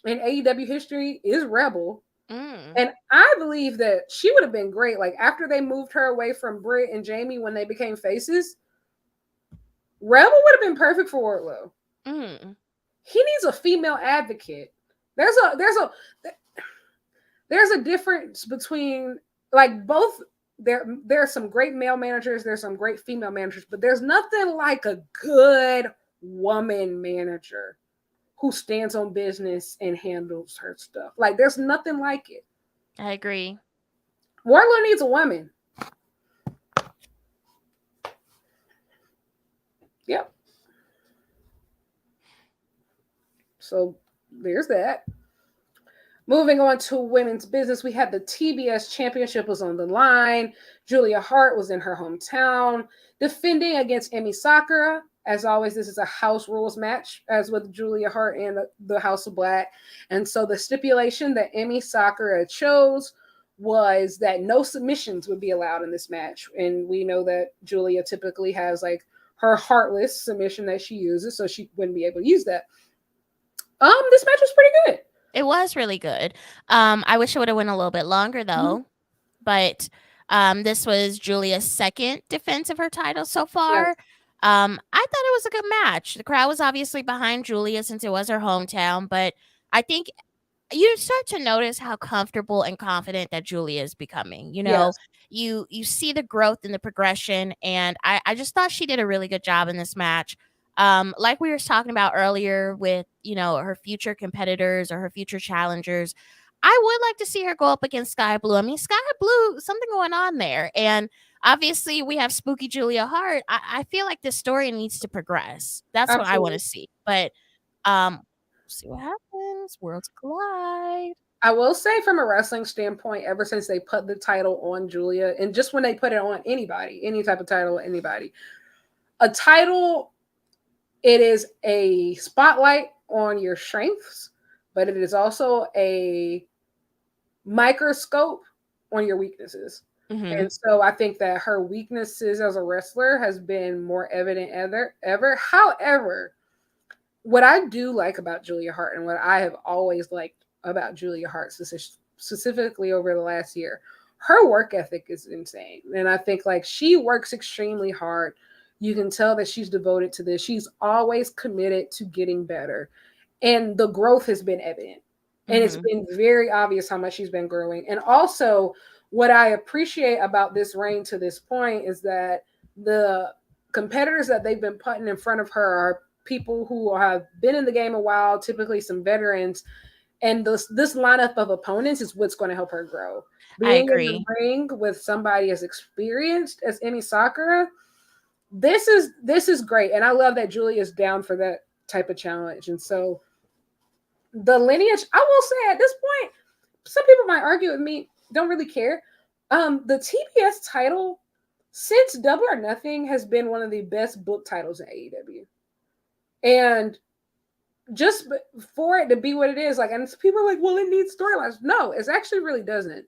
in AEW history is Rebel. And I believe that she would have been great. Like, after they moved her away from Britt and Jamie when they became faces, Rebel would have been perfect for Wardlow. He needs a female advocate. There's a difference between, like, both there are some great male managers, there's some great female managers, but there's nothing like a good woman manager who stands on business and handles her stuff. Like, there's nothing like it. I agree. Wardlow needs a woman. Yep. So there's that. Moving on to women's business, we had the TBS Championship was on the line. Julia Hart was in her hometown, defending against Emi Sakura. As always, this is a house rules match, as with Julia Hart and the House of Black. And so the stipulation that Emi Sakura chose was that no submissions would be allowed in this match. And we know that Julia typically has like her heartless submission that she uses, so she wouldn't be able to use that. This match was pretty good. It was really good. I wish it would have went a little bit longer though, but this was Julia's second defense of her title so far. Yes. I thought it was a good match. The crowd was obviously behind Julia since it was her hometown, but I think you start to notice how comfortable and confident that Julia is becoming. You know, Yes. you see the growth and the progression, and I just thought she did a really good job in this match. Like we were talking about earlier with, you know, her future competitors or her future challengers, I would like to see her go up against Sky Blue. I mean, Sky Blue, something going on there. And obviously we have Spooky Julia Hart. I feel like this story needs to progress. That's what I want to see. But see what happens. Worlds collide. I will say, from a wrestling standpoint, ever since they put the title on Julia, and just when they put it on anybody, any type of title, anybody, a title, it is a spotlight on your strengths, but it is also a microscope on your weaknesses. Mm-hmm. And so I think that her weaknesses as a wrestler has been more evident ever. However, what I do like about Julia Hart, and what I have always liked about Julia Hart specifically over the last year, her work ethic is insane. And I think like she works extremely hard. You can tell that she's devoted to this. She's always committed to getting better. And the growth has been evident. And it's been very obvious how much she's been growing. And also, what I appreciate about this reign to this point is that the competitors that they've been putting in front of her are people who have been in the game a while, typically some veterans. And this lineup of opponents is what's going to help her grow. Being in the ring with somebody as experienced as Emi Sakura, this is great. And I love that Julia is down for that type of challenge. And so the lineage, I will say at this point, some people might argue with me, don't really care. The TBS title since Double or Nothing has been one of the best book titles in AEW. And just for it to be what it is, like, and people are like, well, it needs storylines. No, it actually really doesn't.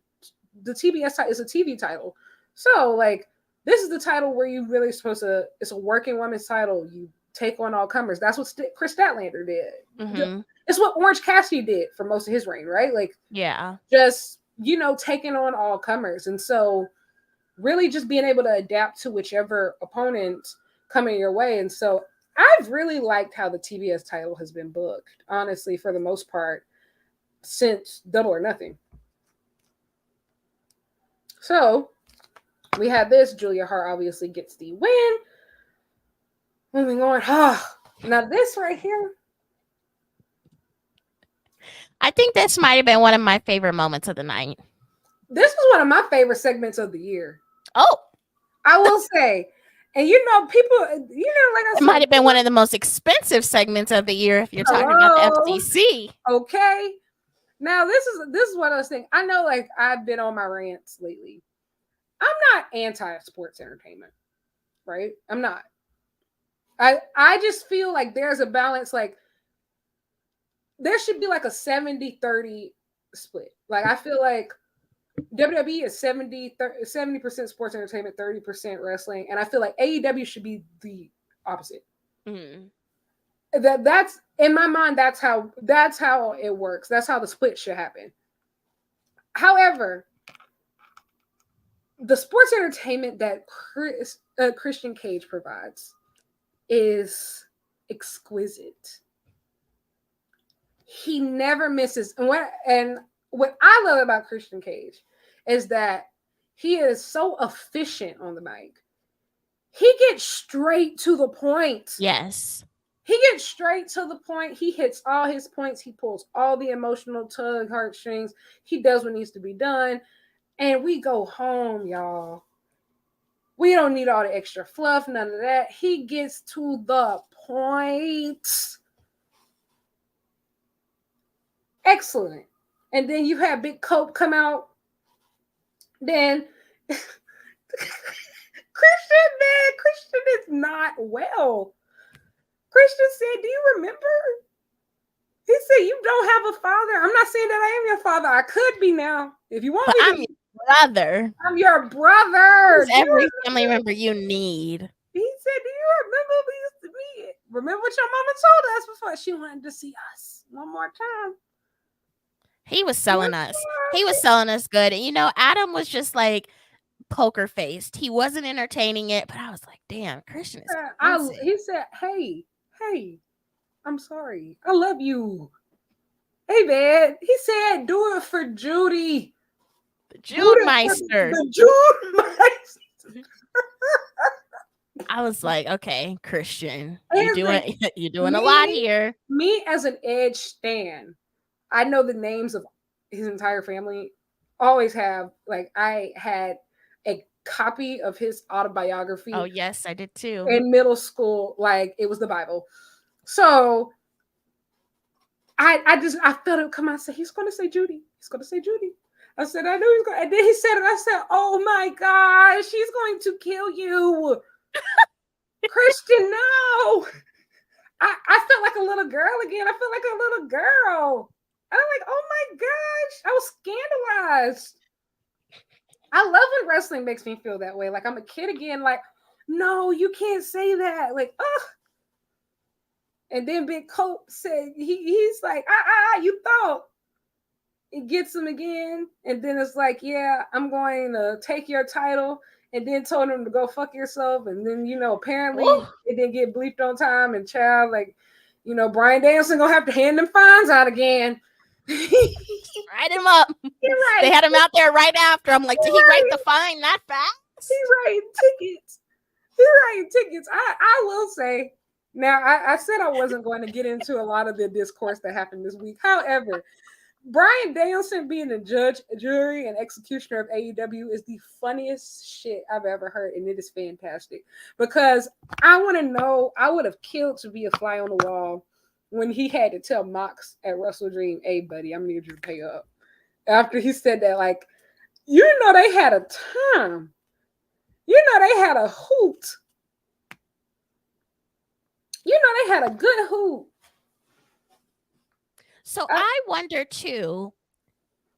The TBS title is a TV title. So, like, this is the title where you really supposed to, it's a working woman's title. You take on all comers. That's what Chris Statlander did. Mm-hmm. It's what Orange Cassidy did for most of his reign, right? Like, yeah, just, you know, taking on all comers. And so really just being able to adapt to whichever opponent coming your way. And so I've really liked how the TBS title has been booked, honestly, for the most part, since Double or Nothing. So we had this. Julia Hart obviously gets the win. Moving on. Now this right here, I think this might have been one of my favorite moments of the night. This was one of my favorite segments of the year. Oh, I will say. And you know, people, you know, like I said, it might have been one of the most expensive segments of the year if you're talking about the FTC. Okay. Now this is one of those things. I know, like, I've been on my rants lately. I'm not anti-sports entertainment, right? I'm not. I just feel like there's a balance. Like, there should be like a 70-30 split. Like, I feel like WWE is 70% sports entertainment, 30% wrestling, and I feel like AEW should be the opposite. Mm-hmm. That's in my mind. That's how it works. That's how the split should happen. However, the sports entertainment that Christian Cage provides is exquisite. He never misses. And what I love about Christian Cage is that He is so efficient on the mic. He gets straight to the point. Yes. He gets straight to the point. He hits all his points. He pulls all the emotional tug heartstrings. He does what needs to be done. And we go home, y'all. We don't need all the extra fluff, none of that. He gets to the point. Excellent. And then you have Big Cope come out. Then Christian is not well. Christian said, do you remember? He said, you don't have a father. I'm not saying that I am your father. I could be now. If you want but me I'm to be. Your brother. I'm your brother. Every family member you need. He said, do you remember we used to be? Remember what your mama told us before? She wanted to see us one more time. He was selling us. He was selling us good. And, Adam was just like poker faced. He wasn't entertaining it, but I was like, damn, Christian is crazy. He said, hey, I'm sorry. I love you. Hey, man. He said, do it for Judy. The Jude Meister. The Jude Meister. I was like, okay, Christian, you're doing a lot here. Me as an Edge stan, I know the names of his entire family. Always have. Like, I had a copy of his autobiography. Oh, yes, I did too. In middle school, like it was the Bible. So I felt it come out and say, he's gonna say Judy. He's gonna say Judy. I said, I knew he was going to. And then he said it. I said, oh my gosh, she's going to kill you. Christian, no. I felt like a little girl again. I felt like a little girl. I'm like, oh my gosh. I was scandalized. I love when wrestling makes me feel that way. Like I'm a kid again. Like, no, you can't say that. Like, ugh. And then Big Cope said, he's like, you thought. It gets him again. And then it's like, yeah, I'm going to take your title. And then told him to go fuck yourself. And then, apparently it didn't get bleeped on time. And child, like, Bryan Danielson going to have to hand them fines out again. Write him up. Right. They had him out there right after. I'm like, did he write the fine that fast? He's writing tickets. I will say, now I said I wasn't going to get into a lot of the discourse that happened this week. However, Bryan Danielson being the judge, jury, and executioner of AEW is the funniest shit I've ever heard, and it is fantastic. Because I want to know, I would have killed to be a fly on the wall when he had to tell Mox at Wrestle Dream, hey, buddy, I'm going to need you to pay up. After he said that, like, they had a time. They had a hoot. They had a good hoot. So I wonder too,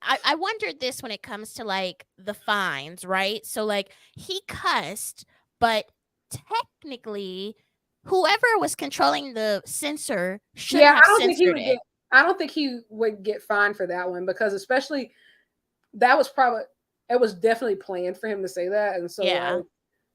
I wondered this when it comes to like the fines, right? So like he cussed, but technically whoever was controlling the censor should have censored it. I don't think he would get fined for that one because especially it was definitely planned for him to say that. And so yeah.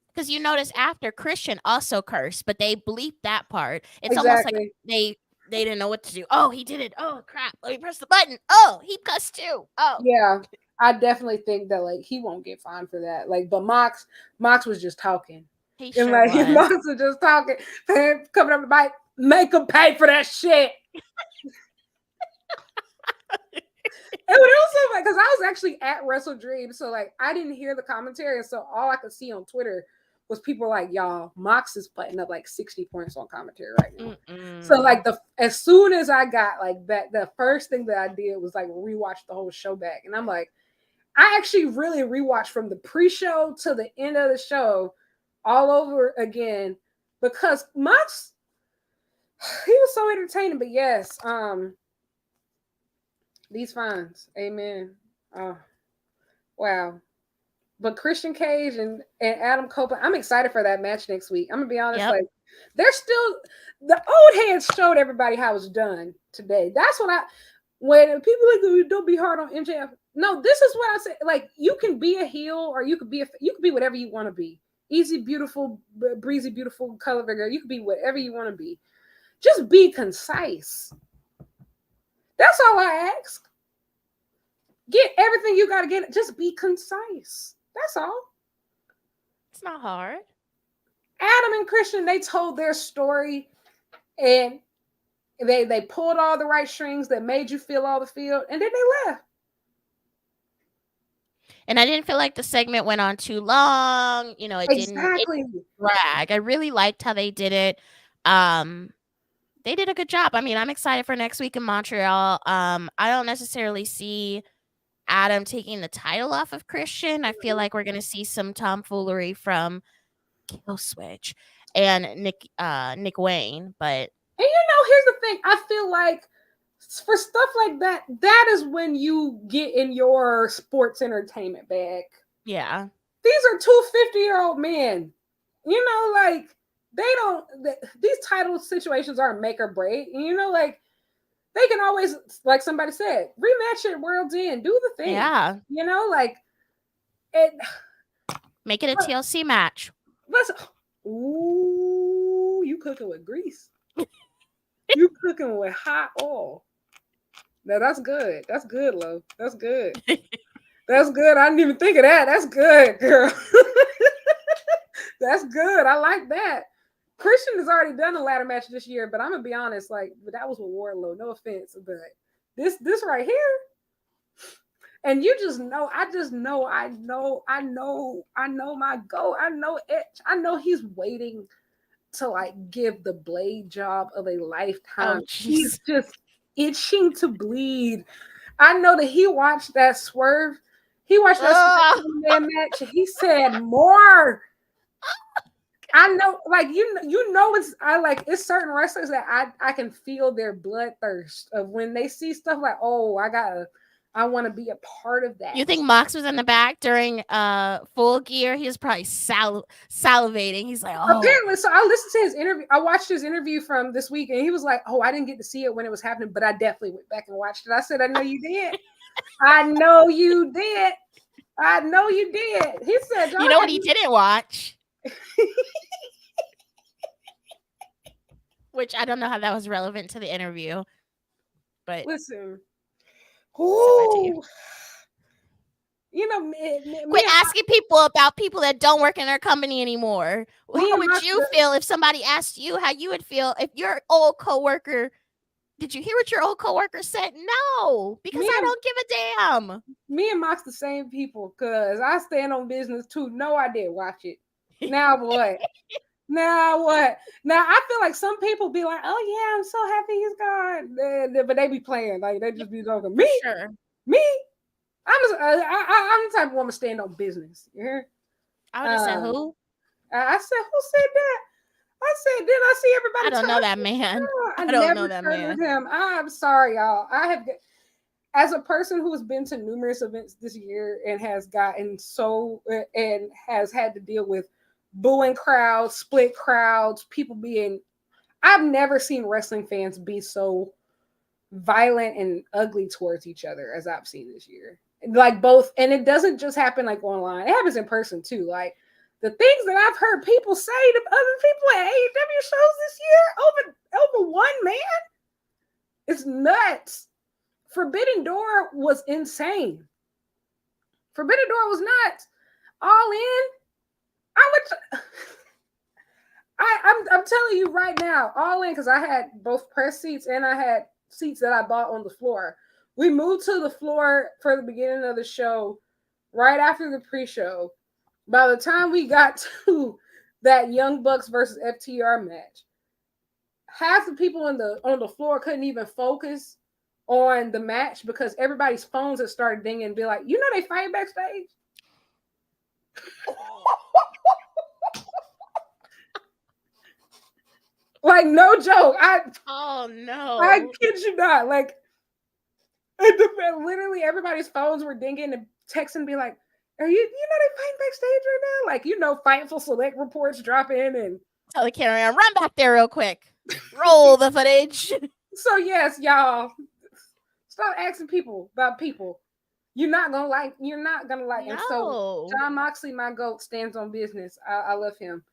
Because you notice after Christian also cursed, but they bleeped that part. It's exactly. almost like they didn't know what to do. Oh, he did it. Oh, crap. Let me press the button. Oh, he cussed too. Oh. Yeah, I definitely think that, like, he won't get fined for that. Like, but Mox was just talking. He sure was. Mox was just talking. Coming up the bike, make him pay for that shit. It was also because I was actually at Wrestle Dream, so, like, I didn't hear the commentary, and so all I could see on Twitter was people like, y'all, Mox is putting up like 60 points on commentary right now. So like as soon as I got like that, the first thing that I did was like rewatch the whole show back. And I'm like, I actually really rewatched from the pre-show to the end of the show all over again because Mox, he was so entertaining. But yes, these fines, amen. Wow. But Christian Cage and Adam Copeland, I'm excited for that match next week. I'm gonna be honest, like they're still the old heads showed everybody how it's done today. That's when people like don't be hard on MJF. No, this is what I say. Like you can be a heel or you could be whatever you want to be. Easy, beautiful, breezy, beautiful, color girl. You could be whatever you want to be. Just be concise. That's all I ask. Get everything you gotta get. Just be concise. That's all. It's not hard. Adam and Christian, they told their story, and they pulled all the right strings that made you feel all the feel, and then they left. And I didn't feel like the segment went on too long. It Exactly. drag. I really liked how they did it. Um, they did a good job. I mean, I'm excited for next week in Montreal. I don't necessarily see Adam taking the title off of Christian. I feel like we're gonna see some tomfoolery from Kill Switch and Nick Wayne, but And here's the thing. I feel like for stuff like that, that is when you get in your sports entertainment bag. yeah. These are two 50-year-old men. Like these title situations aren't make or break. Like they can always, like somebody said, rematch at World's End, do the thing. Yeah. Like it. Make it a TLC match. Ooh, you cooking with grease. You cooking with hot oil. Now that's good. That's good, Lo. That's good. That's good. I didn't even think of that. That's good, girl. That's good. I like that. Christian has already done a ladder match this year, but I'm gonna be honest, like that was with Wardlow. No offense, but this right here, and you just know, I know my goal. I know it. I know he's waiting to like give the blade job of a lifetime. He's just itching to bleed. I know that he watched that Swerve. He watched that man match. He said more. I know, like it's certain wrestlers that I can feel their bloodthirst of when they see stuff like, oh, I want to be a part of that. You think Mox was in the back during Full Gear? He was probably salivating. He's like, oh. Apparently, so I listened to his interview. I watched his interview from this week, and he was like, oh, I didn't get to see it when it was happening, but I definitely went back and watched it. I said, I know you did. I know you did. I know you did. He said, you know what he didn't watch? Which I don't know how that was relevant to the interview. But listen. Ooh. Quit asking people about people that don't work in their company anymore. How would you feel if somebody asked you how you would feel if your old coworker? Did you hear what your old coworker said? No, because I don't give a damn. Me and Mox the same people, cause I stand on business too. No, I did watch it. Now what? Now what? Now I feel like some people be like, "Oh yeah, I'm so happy he's gone," but they be playing like they just be talking. Me, sure. Me, I'm the type of woman to stand on business. You hear? I would have said who? I said who said that? I said, then I see everybody. I don't know that man. I don't know that man. Him. I'm sorry, y'all. I have, as a person who has been to numerous events this year and has gotten and has had to deal with booing crowds, split crowds, people being. I've never seen wrestling fans be so violent and ugly towards each other as I've seen this year. Like both, and it doesn't just happen like online. It happens in person too. Like the things that I've heard people say to other people at AEW shows this year over one man, it's nuts. Forbidden Door was insane. Forbidden Door was nuts. All in. I'm telling you right now, all in, because I had both press seats and I had seats that I bought on the floor. We moved to the floor for the beginning of the show right after the pre-show. By the time we got to that Young Bucks versus FTR match, half the people on the floor couldn't even focus on the match because everybody's phones had started dinging and be like, they fight backstage. Like, no joke. Oh no. I kid you not. Like, literally everybody's phones were dinging and texting be like, are you they fighting backstage right now? Like, Fightful Select reports drop in and tell the camera, run back there real quick. Roll the footage. So yes, y'all, stop asking people about people. You're not gonna like. No. And so Jon Moxley, my GOAT, stands on business. I love him.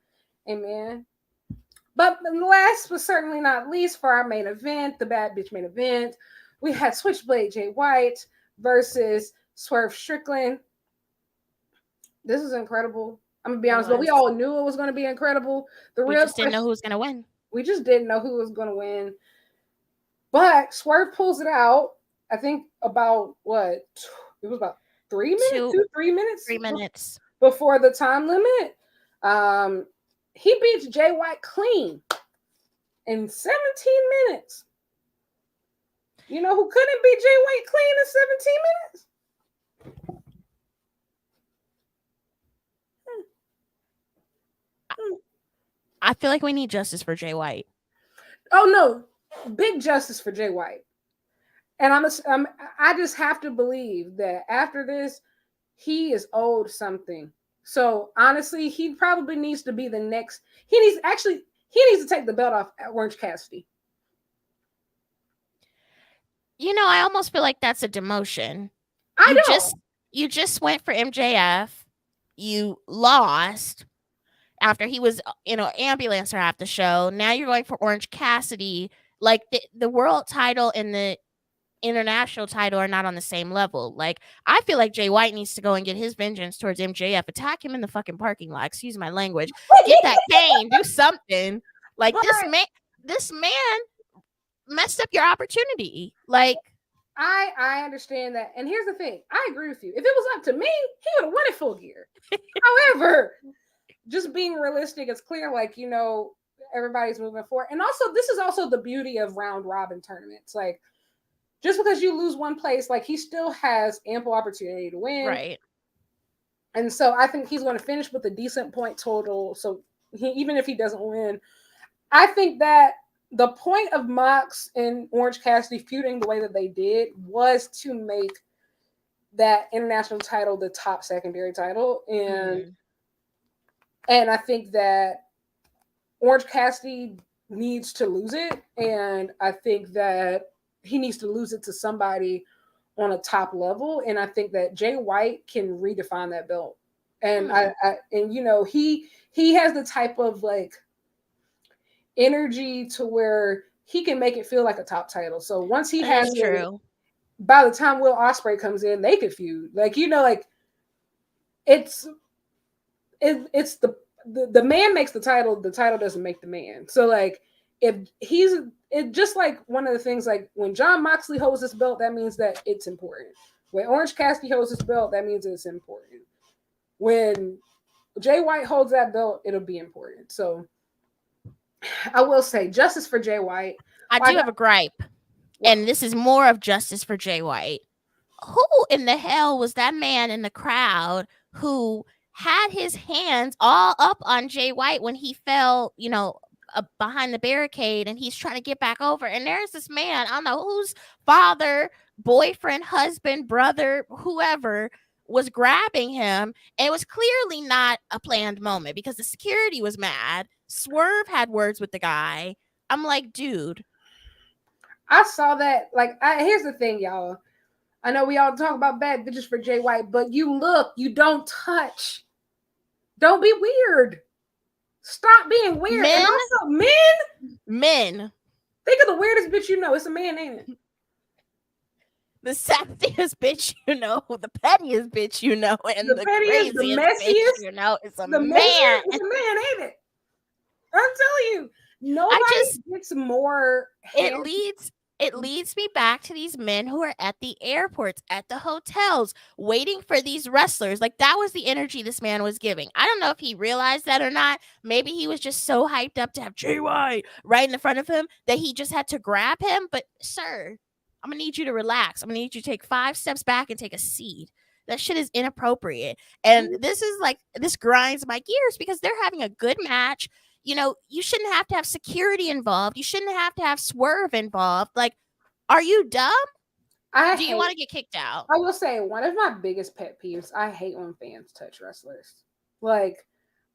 Amen. But last but certainly not least, for our main event, the Bad Bitch main event, we had Switchblade Jay White versus Swerve Strickland. This is incredible. I'm gonna be It honest, but we was. all knew it was going to be incredible. The We real just didn't know question, who was gonna win. we just didn't know who was going to win. But Swerve pulls it out. I think about what it was about 3 minutes, Two, 2 3 minutes 3 minutes. before the time limit. He beats Jay White clean in 17 minutes. You know who couldn't beat Jay White clean in 17 minutes? I feel like we need justice for Jay White. Oh no, big justice for Jay White. And I just have to believe that after this, he is owed something. So honestly, he probably needs to be the next. He needs to take the belt off Orange Cassidy. I almost feel like that's a demotion. I You don't. just went for MJF. You lost after he was, ambulancer half the show. Now you're going for Orange Cassidy. Like the world title and the international title are not on the same level. Like, I feel like Jay White needs to go and get his vengeance towards MJF. Attack him in the fucking parking lot. Excuse my language. Get that cane. Do something. Like, this man messed up your opportunity. Like, I understand that. And here's the thing. I agree with you. If it was up to me, he would have won it full gear. However, just being realistic, it's clear, like, everybody's moving forward. And also, this is also the beauty of round robin tournaments. Like, just because you lose one place, like, he still has ample opportunity to win. right. And so I think he's going to finish with a decent point total. So even if he doesn't win, I think that the point of Mox and Orange Cassidy feuding the way that they did was to make that international title the top secondary title. And I think that Orange Cassidy needs to lose it. And I think that he needs to lose it to somebody on a top level. And I think that Jay White can redefine that belt. And he has the type of like energy to where he can make it feel like a top title. So once he has it, true. by the time Will Ospreay comes in, they could feud. Like, it's the man makes the title doesn't make the man. So like, if it's just like one of the things, like when Jon Moxley holds this belt, that means that it's important. When Orange Cassidy holds this belt, that means it's important. When Jay White holds that belt, it'll be important. So I will say justice for Jay White. I do have a gripe, and this is more of justice for Jay White. Who in the hell was that man in the crowd who had his hands all up on Jay White when he fell, behind the barricade, and he's trying to get back over? And there's this man, I don't know whose father, boyfriend, husband, brother, whoever, was grabbing him. And it was clearly not a planned moment because the security was mad. Swerve had words with the guy. I'm like, dude. I saw that. Like, here's the thing, y'all. I know we all talk about bad bitches for Jay White, but you don't touch. Don't be weird. Stop being weird. Men? And also, Men. Think of the weirdest bitch you know. It's a man, ain't it? The sexiest bitch you know, the pettiest bitch you know, and the pettiest, craziest the messiest, bitch you know, it's a the man. It's a man, ain't it? I'm telling you, nobody gets more. It leads me back to these men who are at the airports, at the hotels, waiting for these wrestlers. Like, that was the energy this man was giving. I don't know if he realized that or not. Maybe he was just so hyped up to have Jay White right in the front of him that he just had to grab him. But, sir, I'm going to need you to relax. I'm going to need you to take 5 steps back and take a seat. That shit is inappropriate. And this grinds my gears because they're having a good match. You shouldn't have to have security involved. You shouldn't have to have Swerve involved. Like, are you dumb? Do you want to get kicked out? I will say, one of my biggest pet peeves, I hate when fans touch wrestlers. Like,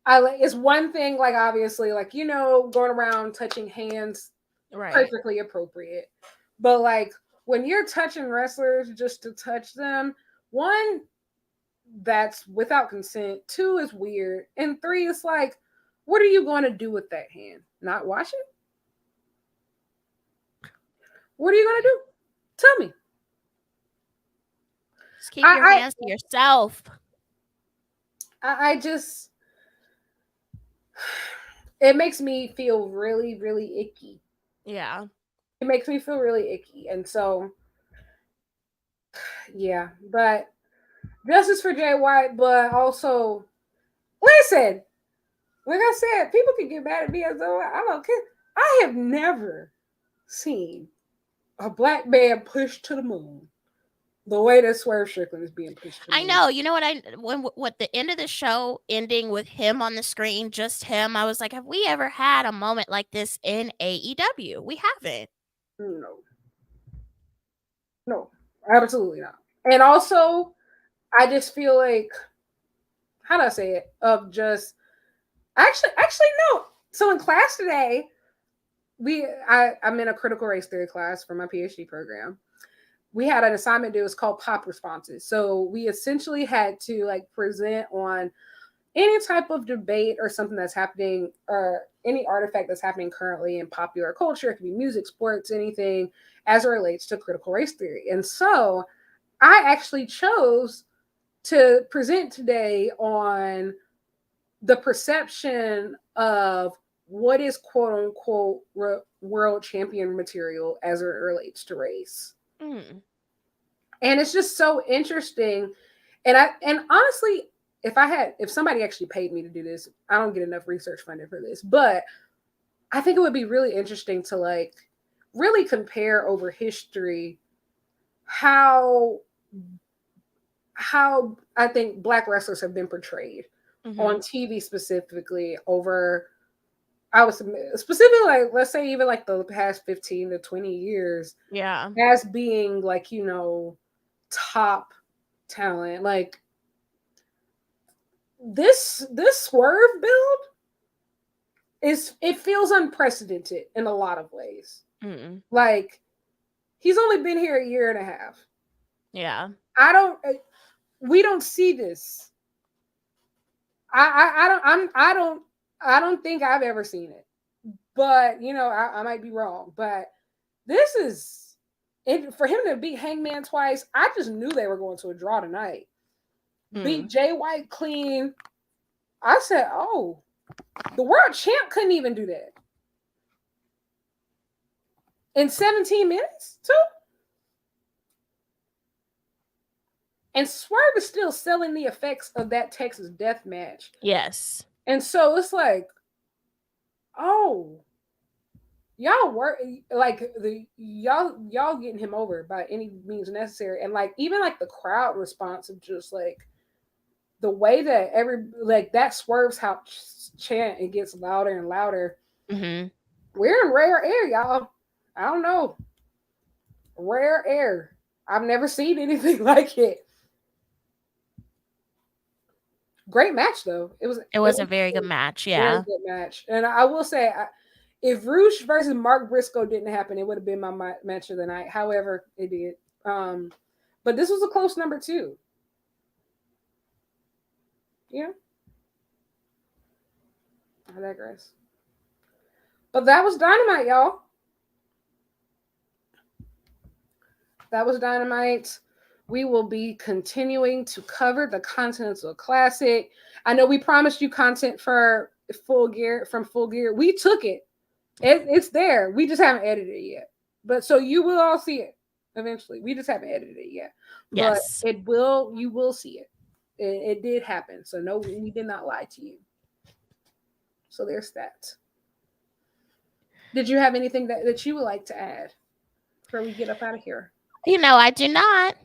it's one thing, like, obviously, like, going around touching hands, right, perfectly appropriate. But, like, when you're touching wrestlers just to touch them, 1, that's without consent. 2, is weird. And 3, it's like, what are you going to do with that hand? Not wash it? What are you going to do? Tell me. Just keep your hands to yourself. I just, it makes me feel really, really icky. Yeah. It makes me feel really icky. And so, yeah, but justice for Jay White, but also, listen, like I said, people can get mad at me as though I don't care. I have never seen a black man pushed to the moon the way that Swerve Strickland is being pushed to the I moon. know. You know what? What the end of the show ending with him on the screen, just him. I was like, have we ever had a moment like this in AEW? We haven't. No, no, absolutely not. And also, I just feel like, how do I say it? Of just actually no. So in class today, I'm in a critical race theory class for my PhD program. We had an assignment due. It was called pop responses. So we essentially had to like present on any type of debate or something that's happening, or any artifact that's happening currently in popular culture. It could be music, sports, anything as it relates to critical race theory. And so I actually chose to present today on the perception of what is quote unquote world champion material as it relates to race. Mm. And it's just so interesting. And honestly, if somebody actually paid me to do this, I don't get enough research funding for this, but I think it would be really interesting to like really compare over history how I think black wrestlers have been portrayed Mm-hmm. on TV specifically over, I was specifically like, let's say even like the past 15 to 20 years Yeah. as being like, top talent. Like this Swerve build it feels unprecedented in a lot of ways. Mm. Like he's only been here a year and a half. Yeah. I don't we don't see this. I don't think I've ever seen it. But I might be wrong. But this is it for him to beat Hangman twice. I just knew they were going to a draw tonight. Beat Mm. Jay White clean. I said, oh, the world champ couldn't even do that in 17 minutes too. And Swerve is still selling the effects of that Texas death match. Yes. And so it's like, oh, y'all work like the y'all getting him over by any means necessary. And like even like the crowd response of just like the way that like that Swerve's house chant, it gets louder and louder. Mm-hmm. We're in rare air, y'all. I don't know. Rare air. I've never seen anything like it. Great match though. It was a very good match. A very Yeah. good match. And I will say, if Roosh versus Mark Briscoe didn't happen, it would have been my match of the night. However, it did. But this was a close number two. Yeah, I digress. But that was Dynamite, y'all. That was Dynamite. We will be continuing to cover the Continental Classic. I know we promised you content for Full Gear from Full Gear. We took it. It's there. We just haven't edited it yet. But so you will all see it eventually. We just haven't edited it yet. But Yes. you will see it. It did happen. So no, we did not lie to you. So there's that. Did you have anything that you would like to add before we get up out of here? I do not.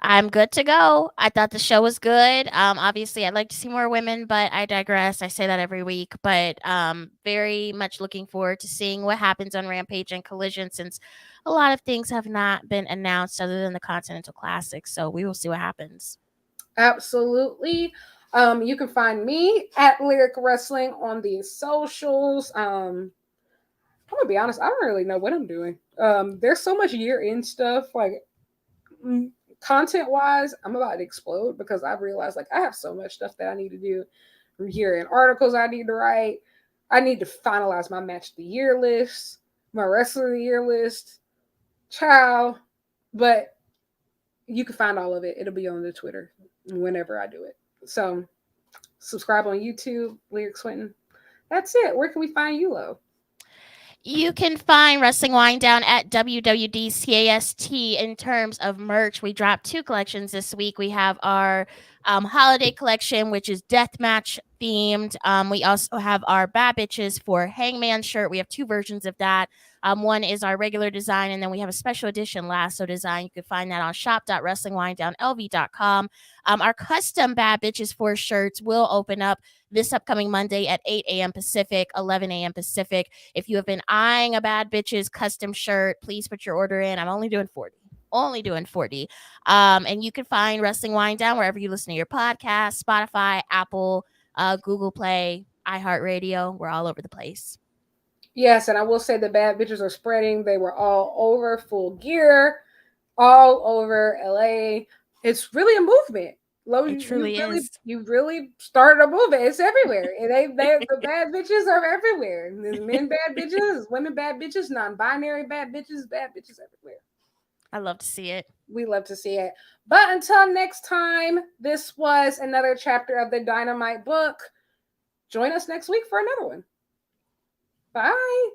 I'm good to go. I thought the show was good. Obviously, I'd like to see more women, but I digress. I say that every week, but very much looking forward to seeing what happens on Rampage and Collision, since a lot of things have not been announced other than the Continental Classic. So we will see what happens. Absolutely. You can find me at Lyric Wrestling on the socials. I'm gonna be honest, I don't really know what I'm doing. There's so much year end stuff, like content wise, I'm about to explode because I've realized like I have so much stuff that I need to do. Year end articles I need to write. I need to finalize my match of the year list, my wrestler of the year list. Ciao. But you can find all of it. It'll be on the Twitter whenever I do it. So Subscribe on YouTube, Lyric Swinton. That's it. Where can we find you, Lo? You can find Wrestling Wind Down at WWDCAST. In terms of merch, we dropped 2 collections this week. We have our holiday collection, which is deathmatch themed. We also have our Bad Bitches for Hangman shirt. We have 2 versions of that. One is our regular design, and then we have a special edition lasso design. You can find that on shop.wrestlingwinddownlv.com. Our custom Bad Bitches for shirts will open up this upcoming Monday at 8 a.m. Pacific, 11 a.m. Pacific. If you have been eyeing a Bad Bitches custom shirt, please put your order in. I'm only doing 40. Only doing 40. And you can find Wrestling Wind Down wherever you listen to your podcast, Spotify, Apple, Google Play, iHeartRadio. We're all over the place. Yes, and I will say the Bad Bitches are spreading. They were all over Full Gear, all over LA. It's really a movement. Lo, It truly is. You really started a movement. It's everywhere. And the bad bitches are everywhere. There's men bad bitches, women bad bitches, non-binary bad bitches everywhere. I love to see it. We love to see it. But until next time, this was another chapter of the Dynamite book. Join us next week for another one. Bye.